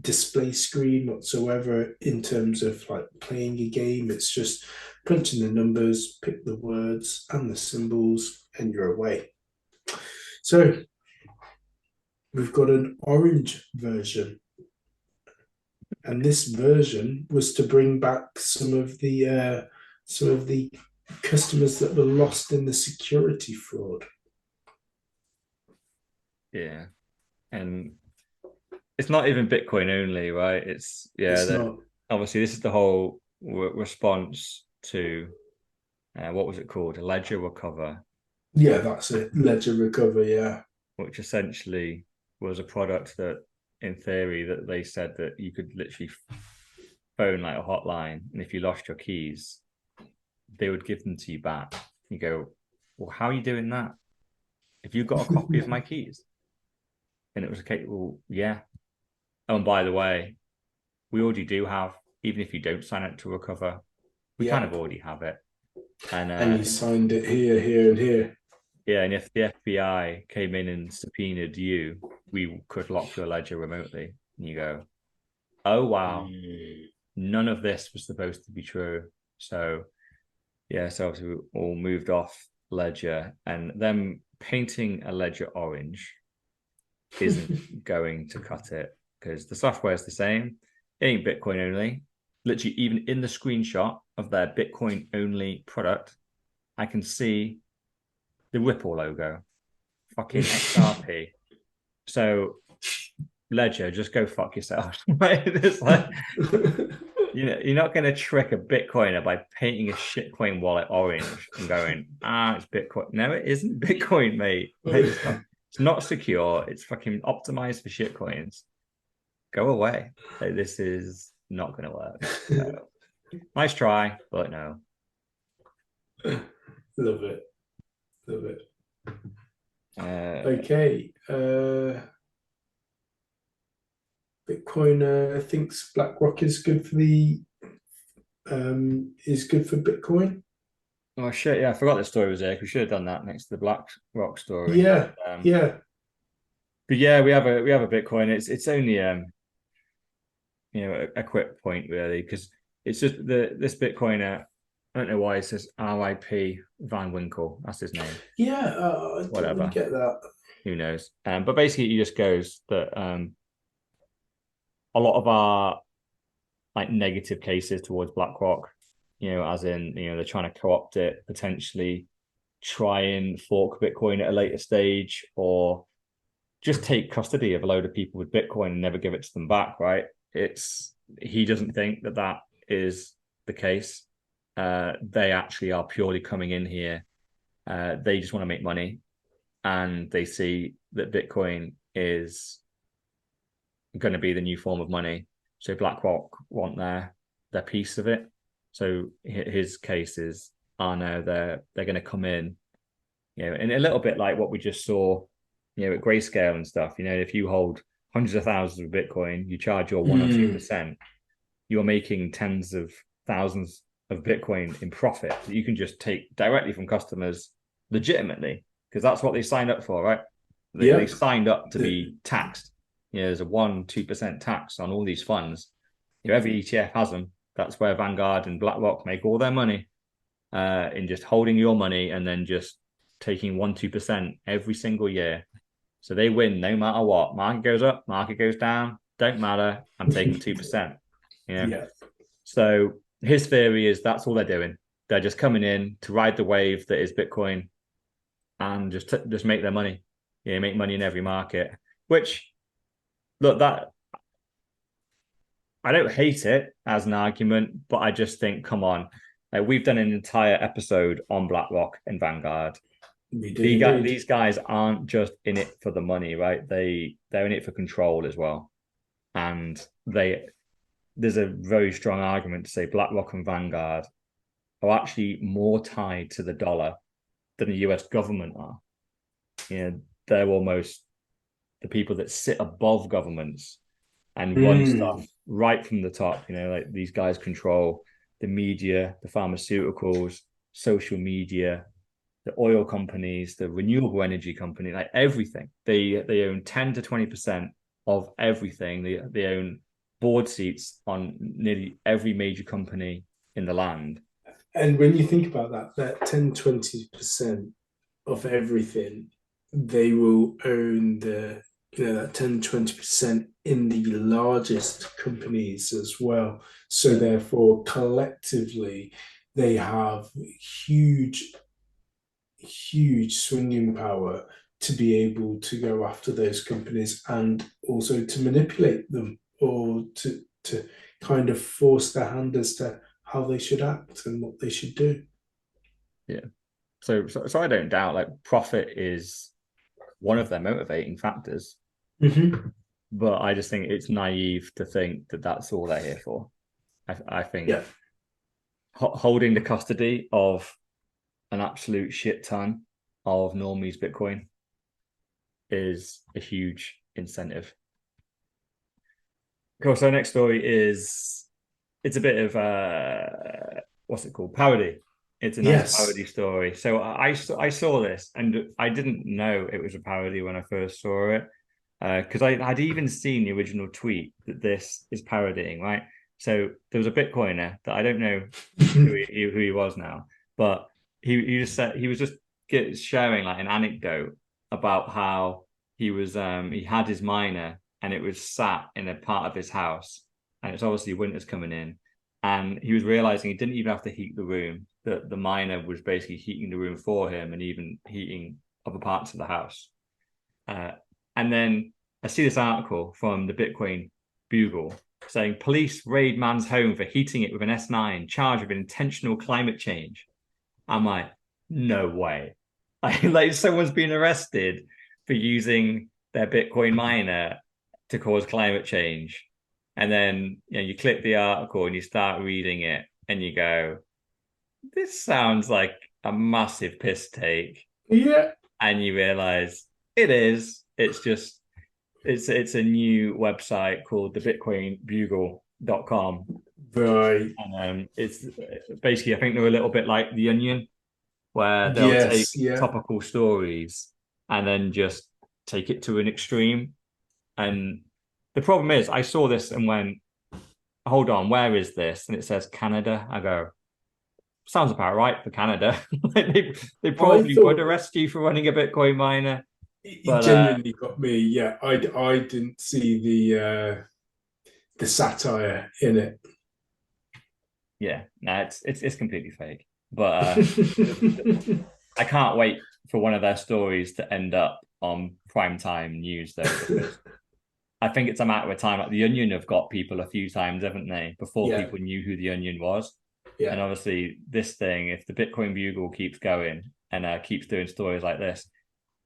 display screen whatsoever in terms of like playing a game. It's just punching the numbers, pick the words and the symbols, and you're away. So we've got an orange version, and this version was to bring back some of the customers that were lost in the security fraud. yeah, and it's not even Bitcoin only, right? It's It's that not. obviously this is the whole response to what was it called? A ledger recover, Yeah, that's it. Ledger recover. Yeah. which essentially was a product that, in theory, that they said that you could literally phone like a hotline, and if you lost your keys, they would give them to you back. You go, well, how are you doing that? If you got a copy of my keys, and it was a case, well, yeah. Oh, and by the way, we already do have, even if you don't sign up to recover, we kind Yeah. of already have it. And And you signed it here, here, and here. yeah, and if the FBI came in and subpoenaed you, we could lock your ledger remotely. And you go, oh wow, none of this was supposed to be true. So yeah, so obviously we all moved off ledger, and them painting a ledger orange isn't going to cut it because the software is the same. It ain't Bitcoin only. Literally, even in the screenshot of their Bitcoin only product, I can see the Ripple logo, fucking XRP. So Ledger, just go fuck yourself. It's like, you're not going to trick a Bitcoiner by painting a shitcoin wallet orange and going, it's Bitcoin. No, it isn't Bitcoin, mate. It's not secure. It's fucking optimized for shitcoins. Go away. This is not going to work. So, nice try, but no. Love it. Love it. Uh, Okay. Bitcoin thinks BlackRock is good for Bitcoin. oh shit! Yeah, I forgot the story was there. We should have done that next to the BlackRock story. Yeah, yeah. But yeah, we have a Bitcoin. It's only a quick point really because it's just this Bitcoiner. I don't know why it says RIP Van Winkle. That's his name. Yeah, I don't really Whatever. get that. Who knows? But basically, he just goes that a lot of our like negative cases towards BlackRock, as in they're trying to co-opt it, potentially try and fork Bitcoin at a later stage, or just take custody of a load of people with Bitcoin and never give it to them back. Right? He doesn't think that that is the case. They actually are purely coming in here. They just want to make money, and they see that Bitcoin is going to be the new form of money. So BlackRock want their piece of it. So his case is, no, they're going to come in, and a little bit like what we just saw, at Grayscale and stuff. If you hold hundreds of thousands of Bitcoin, you charge your 1 or 2%, you're making tens of thousands of Bitcoin in profit that you can just take directly from customers legitimately, because that's what they signed up for, right? They signed up to be taxed. There's a 1-2% tax on all these funds. Every ETF has them. That's where Vanguard and BlackRock make all their money. in just holding your money and then just taking 1-2% every single year. So they win no matter what. Market goes up, market goes down, don't matter. I'm taking 2%. Yeah. Yeah. So his theory is that's all they're doing. They're just coming in to ride the wave that is Bitcoin and just make their money. Yeah, make money in every market. Which, look, that I don't hate it as an argument, but I just think, come on, like we've done an entire episode on BlackRock and Vanguard. We did indeed. These guys aren't just in it for the money, right? They're in it for control as well, and there's a very strong argument to say BlackRock and Vanguard are actually more tied to the dollar than the US government are. You know, they're almost the people that sit above governments and run stuff right from the top. You know, like these guys control the media, the pharmaceuticals, social media, the oil companies, the renewable energy company, like everything. They own 10 to 20% of everything. They own board seats on nearly every major company in the land. And when you think about that 10-20% of everything, they will own that 10-20% in the largest companies as well. So therefore, collectively, they have huge, huge swinging power to be able to go after those companies and also to manipulate them or to kind of force their hand as to how they should act and what they should do. Yeah. So I don't doubt like profit is one of their motivating factors. Mm-hmm. But I just think it's naive to think that that's all they're here for. I think Yeah. Holding the custody of an absolute shit ton of normies Bitcoin is a huge incentive. Cool. So next story is it's a bit of what's it called? Parody. It's a nice Yes. parody story. So I saw this and I didn't know it was a parody when I first saw it because I'd even seen the original tweet that this is parodying, right? So there was a Bitcoiner that I don't know who he was now, but he just said he was just sharing like an anecdote about how he had his miner and it was sat in a part of his house and it's obviously winter's coming in and he was realizing he didn't even have to heat the room, that the miner was basically heating the room for him and even heating other parts of the house. And then I see this article from the Bitcoin Bugle saying police raid man's home for heating it with an S9, charged with intentional climate change. I'm like, no way. Like someone's been arrested for using their Bitcoin miner to cause climate change. And then you click the article and you start reading it and you go, this sounds like a massive piss take. Yeah. And you realize it is. It's just it's a new website called the bitcoinbugle.com. Right. And it's basically I think they're a little bit like the Onion, where they'll take Yes. Yeah. topical stories and then just take it to an extreme. And the problem is I saw this and went, hold on, where is this? And it says Canada. I go, sounds about right for Canada. They probably would arrest you for running a Bitcoin miner. It genuinely got me. Yeah, I didn't see the satire in it. Yeah, no, it's completely fake. But I can't wait for one of their stories to end up on primetime news though, because I think it's a matter of time. Like the Onion have got people a few times, haven't they, before Yeah. people knew who the Onion was. Yeah. And obviously, this thing, if the Bitcoin Bugle keeps going and keeps doing stories like this,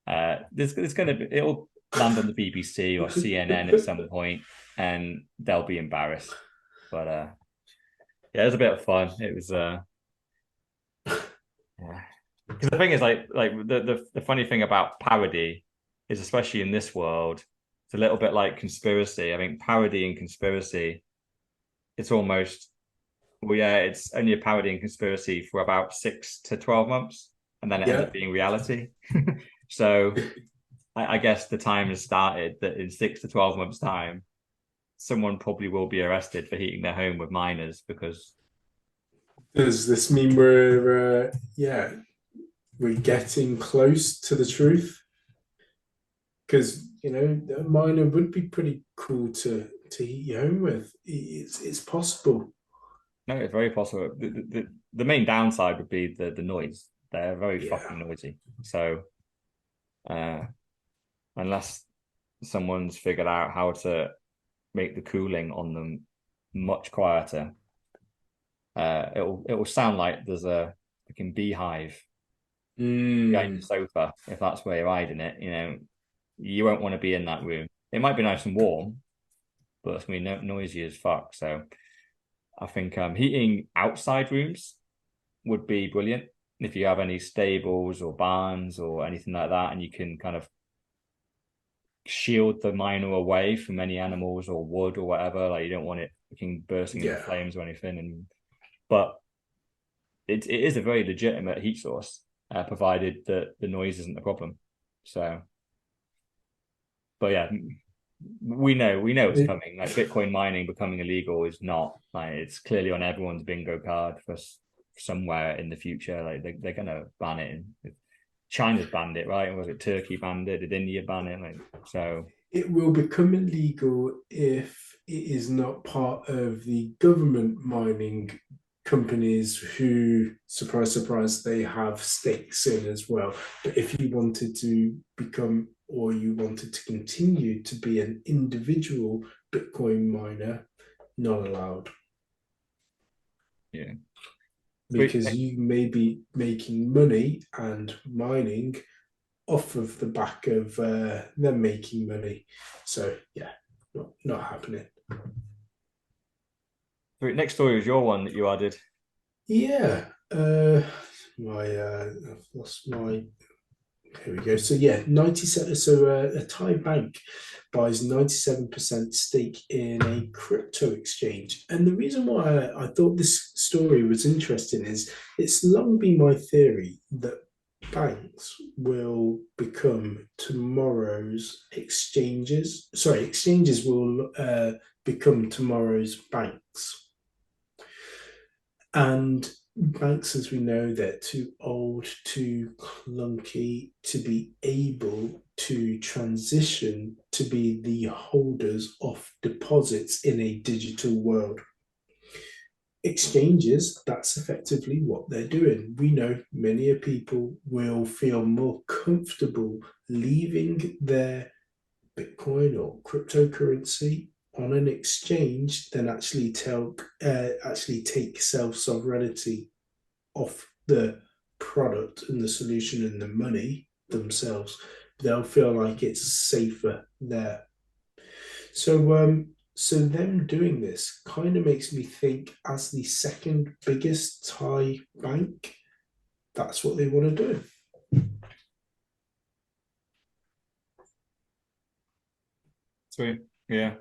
it'll land on the BBC or CNN at some point, and they'll be embarrassed. But yeah, it was a bit of fun. It was yeah. Because the thing is, like the funny thing about parody is, especially in this world, it's a little bit like conspiracy. I think parody and conspiracy, it's almost well, yeah, it's only a parody and conspiracy for about 6 to 12 months, and then it ends up being reality. So I guess the time has started that in 6 to 12 months' time, someone probably will be arrested for heating their home with miners because Does this mean we're yeah, we're getting close to the truth? Because a miner would be pretty cool to heat your home with. It's possible. No, it's very possible. The main downside would be the noise. They're very Yeah, fucking noisy. So uh, unless someone's figured out how to make the cooling on them much quieter, it'll sound like there's a fucking beehive behind the mm, sofa if that's where you're hiding it. You won't want to be in that room. It might be nice and warm, but it's gonna be noisy as fuck. So I think heating outside rooms would be brilliant if you have any stables or barns or anything like that, and you can kind of shield the miner away from any animals or wood or whatever. Like you don't want it fucking bursting into yeah. flames or anything. But it is a very legitimate heat source, provided that the noise isn't a problem. So, but yeah, we know it's It, coming. Like Bitcoin mining becoming illegal is not like it's clearly on everyone's bingo card for somewhere in the future. Like they're gonna ban it. China's banned it, right? Or was it Turkey banned it? Did India ban it? Like so, it will become illegal if it is not part of the government mining companies who, surprise, surprise, they have stakes in as well. But if you wanted to become or you wanted to continue to be an individual Bitcoin miner, not allowed yeah. Sweet. because you may be making money and mining off of the back of them making money. So yeah, not happening. Sweet. Next story is your one that you added. Yeah. I've lost my. Here we go. So yeah, 97. So a Thai bank buys 97% stake in a crypto exchange, and the reason why I thought this story was interesting is it's long been my theory that banks will become tomorrow's exchanges. Sorry, exchanges will become tomorrow's banks. And banks, as we know, they're too old, too clunky to be able to transition to be the holders of deposits in a digital world. Exchanges, that's effectively what they're doing. We know many people will feel more comfortable leaving their Bitcoin or cryptocurrency on an exchange than actually take self sovereignty off the product and the solution and the money themselves. They'll feel like it's safer there. So them doing this kind of makes me think, as the second biggest Thai bank, that's what they want to do. Sweet. Yeah.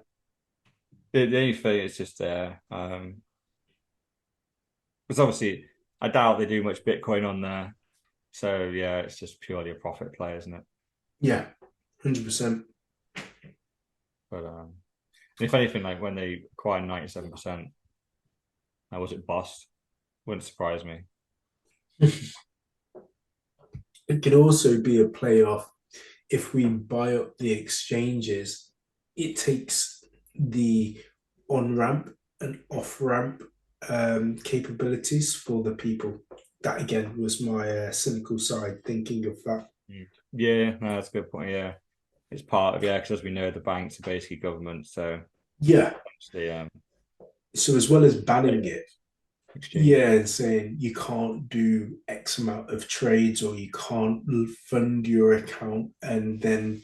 The only thing is just because obviously I doubt they do much Bitcoin on there. So yeah, it's just purely a profit play, isn't it? Yeah, 100%. But if anything, like when they acquired 97%, was it bust? Wouldn't surprise me. It could also be a playoff if we buy up the exchanges. It takes the on ramp and off ramp capabilities for the people. That again was my cynical side thinking of that. Mm. Yeah, no, that's a good point. Yeah, it's part of yeah, because as we know, the banks are basically government, so Yeah. actually, So as well as banning it, exchange. yeah, and saying you can't do X amount of trades or you can't fund your account and then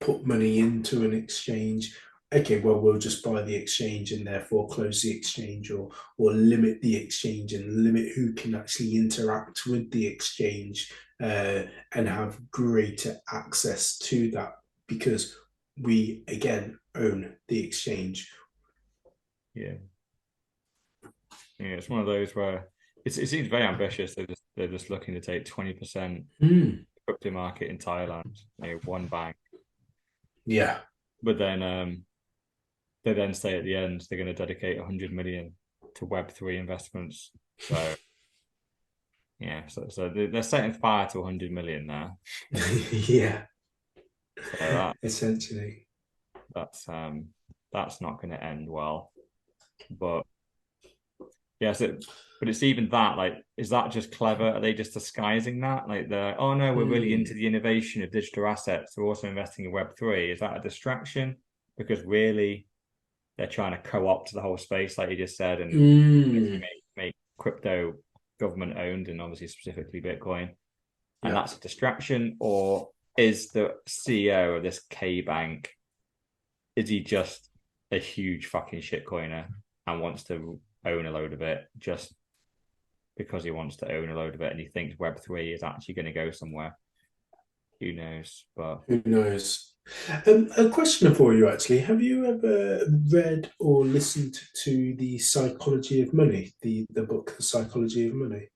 put money into an exchange. Okay, well, we'll just buy the exchange and therefore close the exchange, or limit the exchange and limit who can actually interact with the exchange and have greater access to that because we again own the exchange. Yeah, yeah, it's one of those where it seems very ambitious. They're just looking to take 20% Mm, crypto market in Thailand, one bank. yeah, But then they then say at the end they're going to dedicate 100 million to Web3 investments. So yeah, so they're setting fire to 100 million there. Yeah, So that essentially. that's not going to end well. But yeah, but it's even that, like, is that just clever? Are they just disguising that? Like they're, oh no, we're really into Mm. the innovation of digital assets. We're also investing in Web3. Is that a distraction? Because really they're trying to co-opt the whole space, like you just said, and Mm. make crypto government owned and obviously specifically Bitcoin. And Yeah. that's a distraction, or is the CEO of this K bank, is he just a huge fucking shitcoiner and wants to own a load of it just because he wants to own a load of it and he thinks Web3 is actually going to go somewhere? Who knows? But Who knows? A question for you, actually. Have you ever read or listened to The Psychology of Money, the book, The Psychology of Money?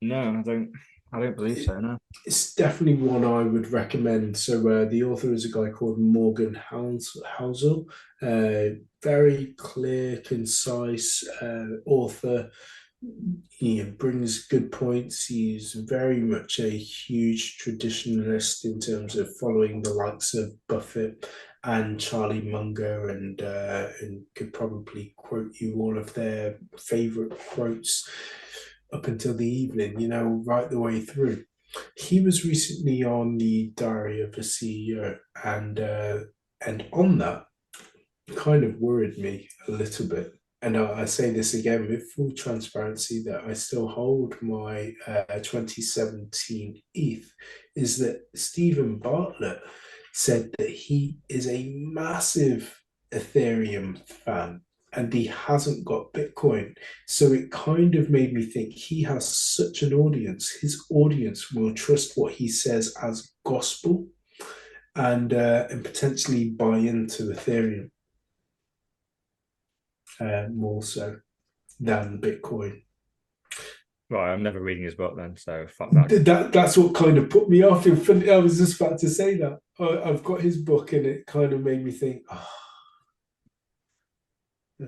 no, I don't believe It, so, no. it's definitely one I would recommend. So, the author is a guy called Morgan Housel. Very clear, concise author. He brings good points. He's very much a huge traditionalist in terms of following the likes of Buffett and Charlie Munger, and could probably quote you all of their favorite quotes up until the evening. Right the way through. He was recently on the Diary of a CEO, and on that kind of worried me a little bit. And I say this again with full transparency that I still hold my 2017 ETH, is that Stephen Bartlett said that he is a massive Ethereum fan and he hasn't got Bitcoin. So it kind of made me think he has such an audience. His audience will trust what he says as gospel and potentially buy into Ethereum more so than Bitcoin. Well, I'm never reading his book then, so fuck that. That's what kind of put me off. I was just about to say that. I've got his book, and it kind of made me think, oh, He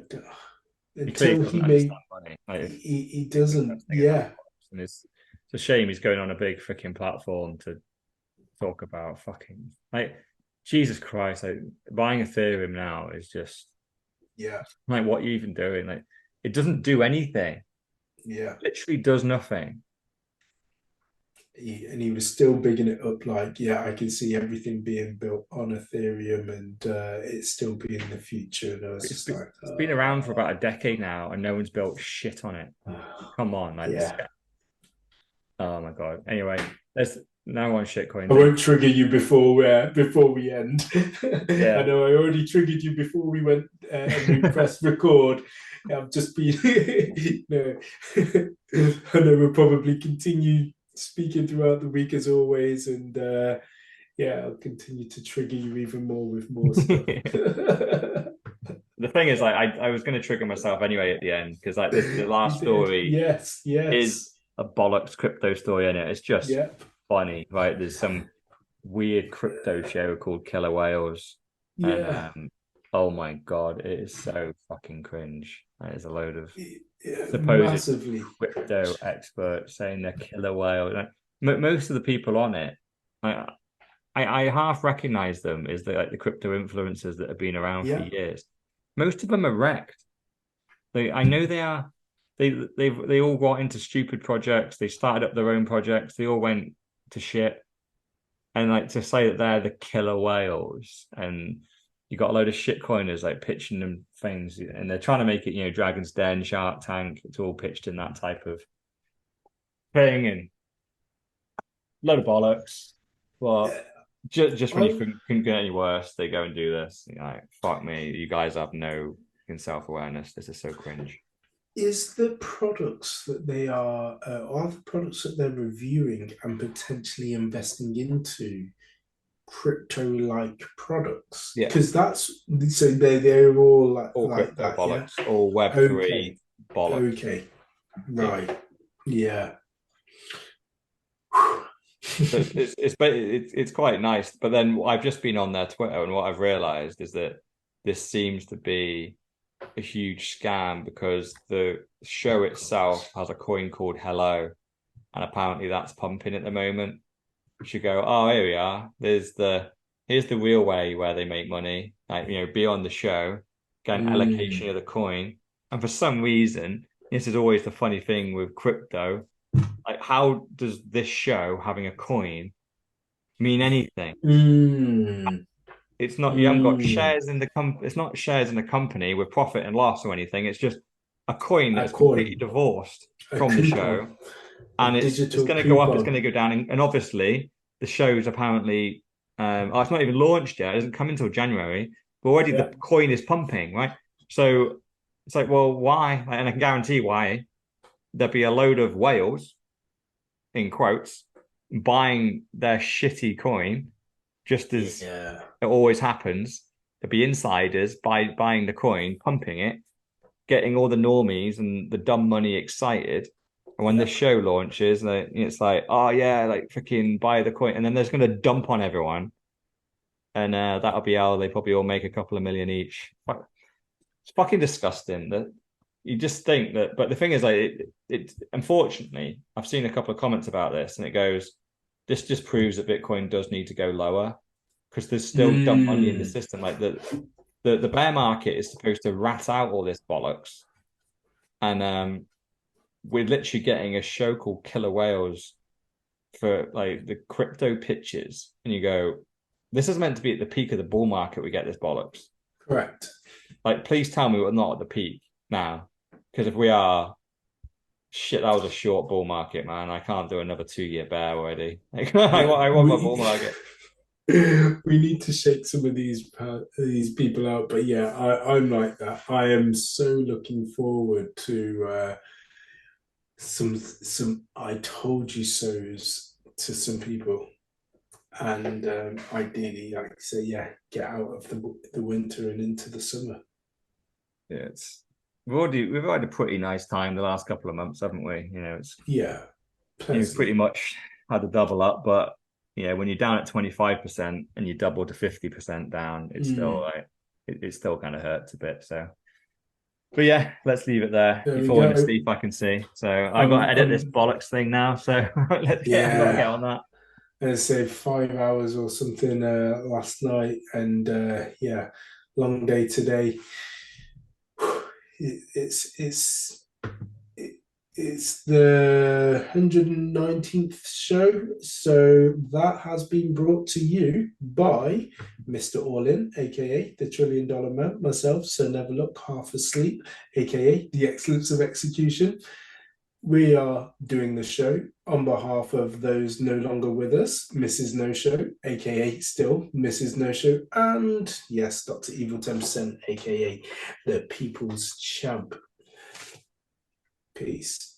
clearly until doesn't he made understand money. Like if he he's doesn't. investing in Yeah, laptops, and it's a shame he's going on a big freaking platform to talk about fucking like Jesus Christ. Like buying Ethereum now is just yeah, like what are you even doing? Like it doesn't do anything. yeah. Literally does nothing. And he was still bigging it up like, yeah, I can see everything being built on Ethereum and it's still being the future. And I was just like, It's been around for about a decade now, and no one's built shit on it. Come on, like this. yeah. Oh my god. Anyway, there's no on I shitcoins. won't trigger you before we end. I Yeah. know I already triggered you before we went and we pressed record. I've just been no. I know we'll probably continue speaking throughout the week as always, and yeah, I'll continue to trigger you even more with more stuff. The thing is, like, I was going to trigger myself anyway at the end because, like, the You last did, story yes, is yes, a bollocks crypto story in it. It's just yep, funny, right? There's some weird crypto show called Killer Whales, and yeah. oh my god, it is so fucking cringe. There's a load of Yeah, supposed massively crypto cringe. experts saying they're killer whales. Like, most of the people on it, I, I half recognize them as the crypto influencers that have been around for Yeah, years. Most of them are wrecked. I know they are. They all got into stupid projects. They started up their own projects. They all went to shit. And like to say that they're the killer whales, and you got a load of shitcoiners like pitching them things, and they're trying to make it, Dragon's Den, Shark Tank. It's all pitched in that type of thing, and a load of bollocks. But just when you I couldn't get any worse, they go and do this. Like, fuck me, you guys have no self awareness. This is so cringe. is the products that they are the products that they're reviewing and potentially investing into crypto like products Yeah, because that's so they're all all like crypto that, yeah. bollocks, all Web Okay, three bollocks. okay, Yeah. right, yeah. So it's quite nice. But then I've just been on their Twitter, and what I've realized is that this seems to be a huge scam because the show itself has a coin called Hello, and apparently that's pumping at the moment. You should go, oh, here we are. Here's the real way where they make money. Like, be on the show, get an allocation Mm, of the coin. And for some reason, this is always the funny thing with crypto. Like, how does this show having a coin mean anything? mm, It's not, you haven't got mm. shares in the it's not shares in the company with profit and loss or anything. It's just a coin A that's completely coin, divorced a from the coupon, show. a And it's digital going to go up, it's going coupon. to go down. And obviously the show's apparently it's not even launched yet. It doesn't come until January, but already the Yeah, coin is pumping, right? So it's like, well, why? And I can guarantee why. There'd be a load of whales in quotes buying their shitty coin, just as yeah, it always happens. There'd be insiders buying the coin, pumping it, getting all the normies and the dumb money excited. And when the yeah. show launches, it's like, oh yeah, like freaking buy the coin, and then there's going to dump on everyone, and that'll be how they probably all make a couple of million each. It's fucking disgusting that you just think that. But the thing is, like, it unfortunately, I've seen a couple of comments about this, and it goes, this just proves that Bitcoin does need to go lower because there's still dumb money in the Mm, system. Like the bear market is supposed to rat out all this bollocks, and we're literally getting a show called Killer Whales for like the crypto pitches, and you go, this is meant to be at the peak of the bull market. We get this bollocks. correct. Like, please tell me we're not at the peak now, because if we are, shit, that was a short bull market, man. I can't do another 2 year bear already. Like, Yeah, I want my bull market. we need to shake some of these people out. But yeah, I'm like that. I am so looking forward to some I told you so's to some people, and ideally, like I say, yeah, get out of the winter and into the summer. Yeah, we've had a pretty nice time the last couple of months, haven't we? Yeah, You've pretty pleasant. much had a double up, but when you're down at 25% and you double to 50% down, it's still Mm, like it still kind of hurts a bit. So, but yeah, let's leave it there. there You're we falling go. asleep, I can see. So I got to edit this bollocks thing now. So I got to get Yeah, on that. let's say 5 hours or something last night, and yeah, long day today. It's it, it's the 119th show, so that has been brought to you by Mr. Orlin, aka the $1 trillion man, myself, Sir Never Look, half asleep, aka the excellence of execution. We are doing the show on behalf of those no longer with us, Mrs. No Show, aka still Mrs. No Show, and yes, Dr. Evil 10%, aka the People's Champ. Peace.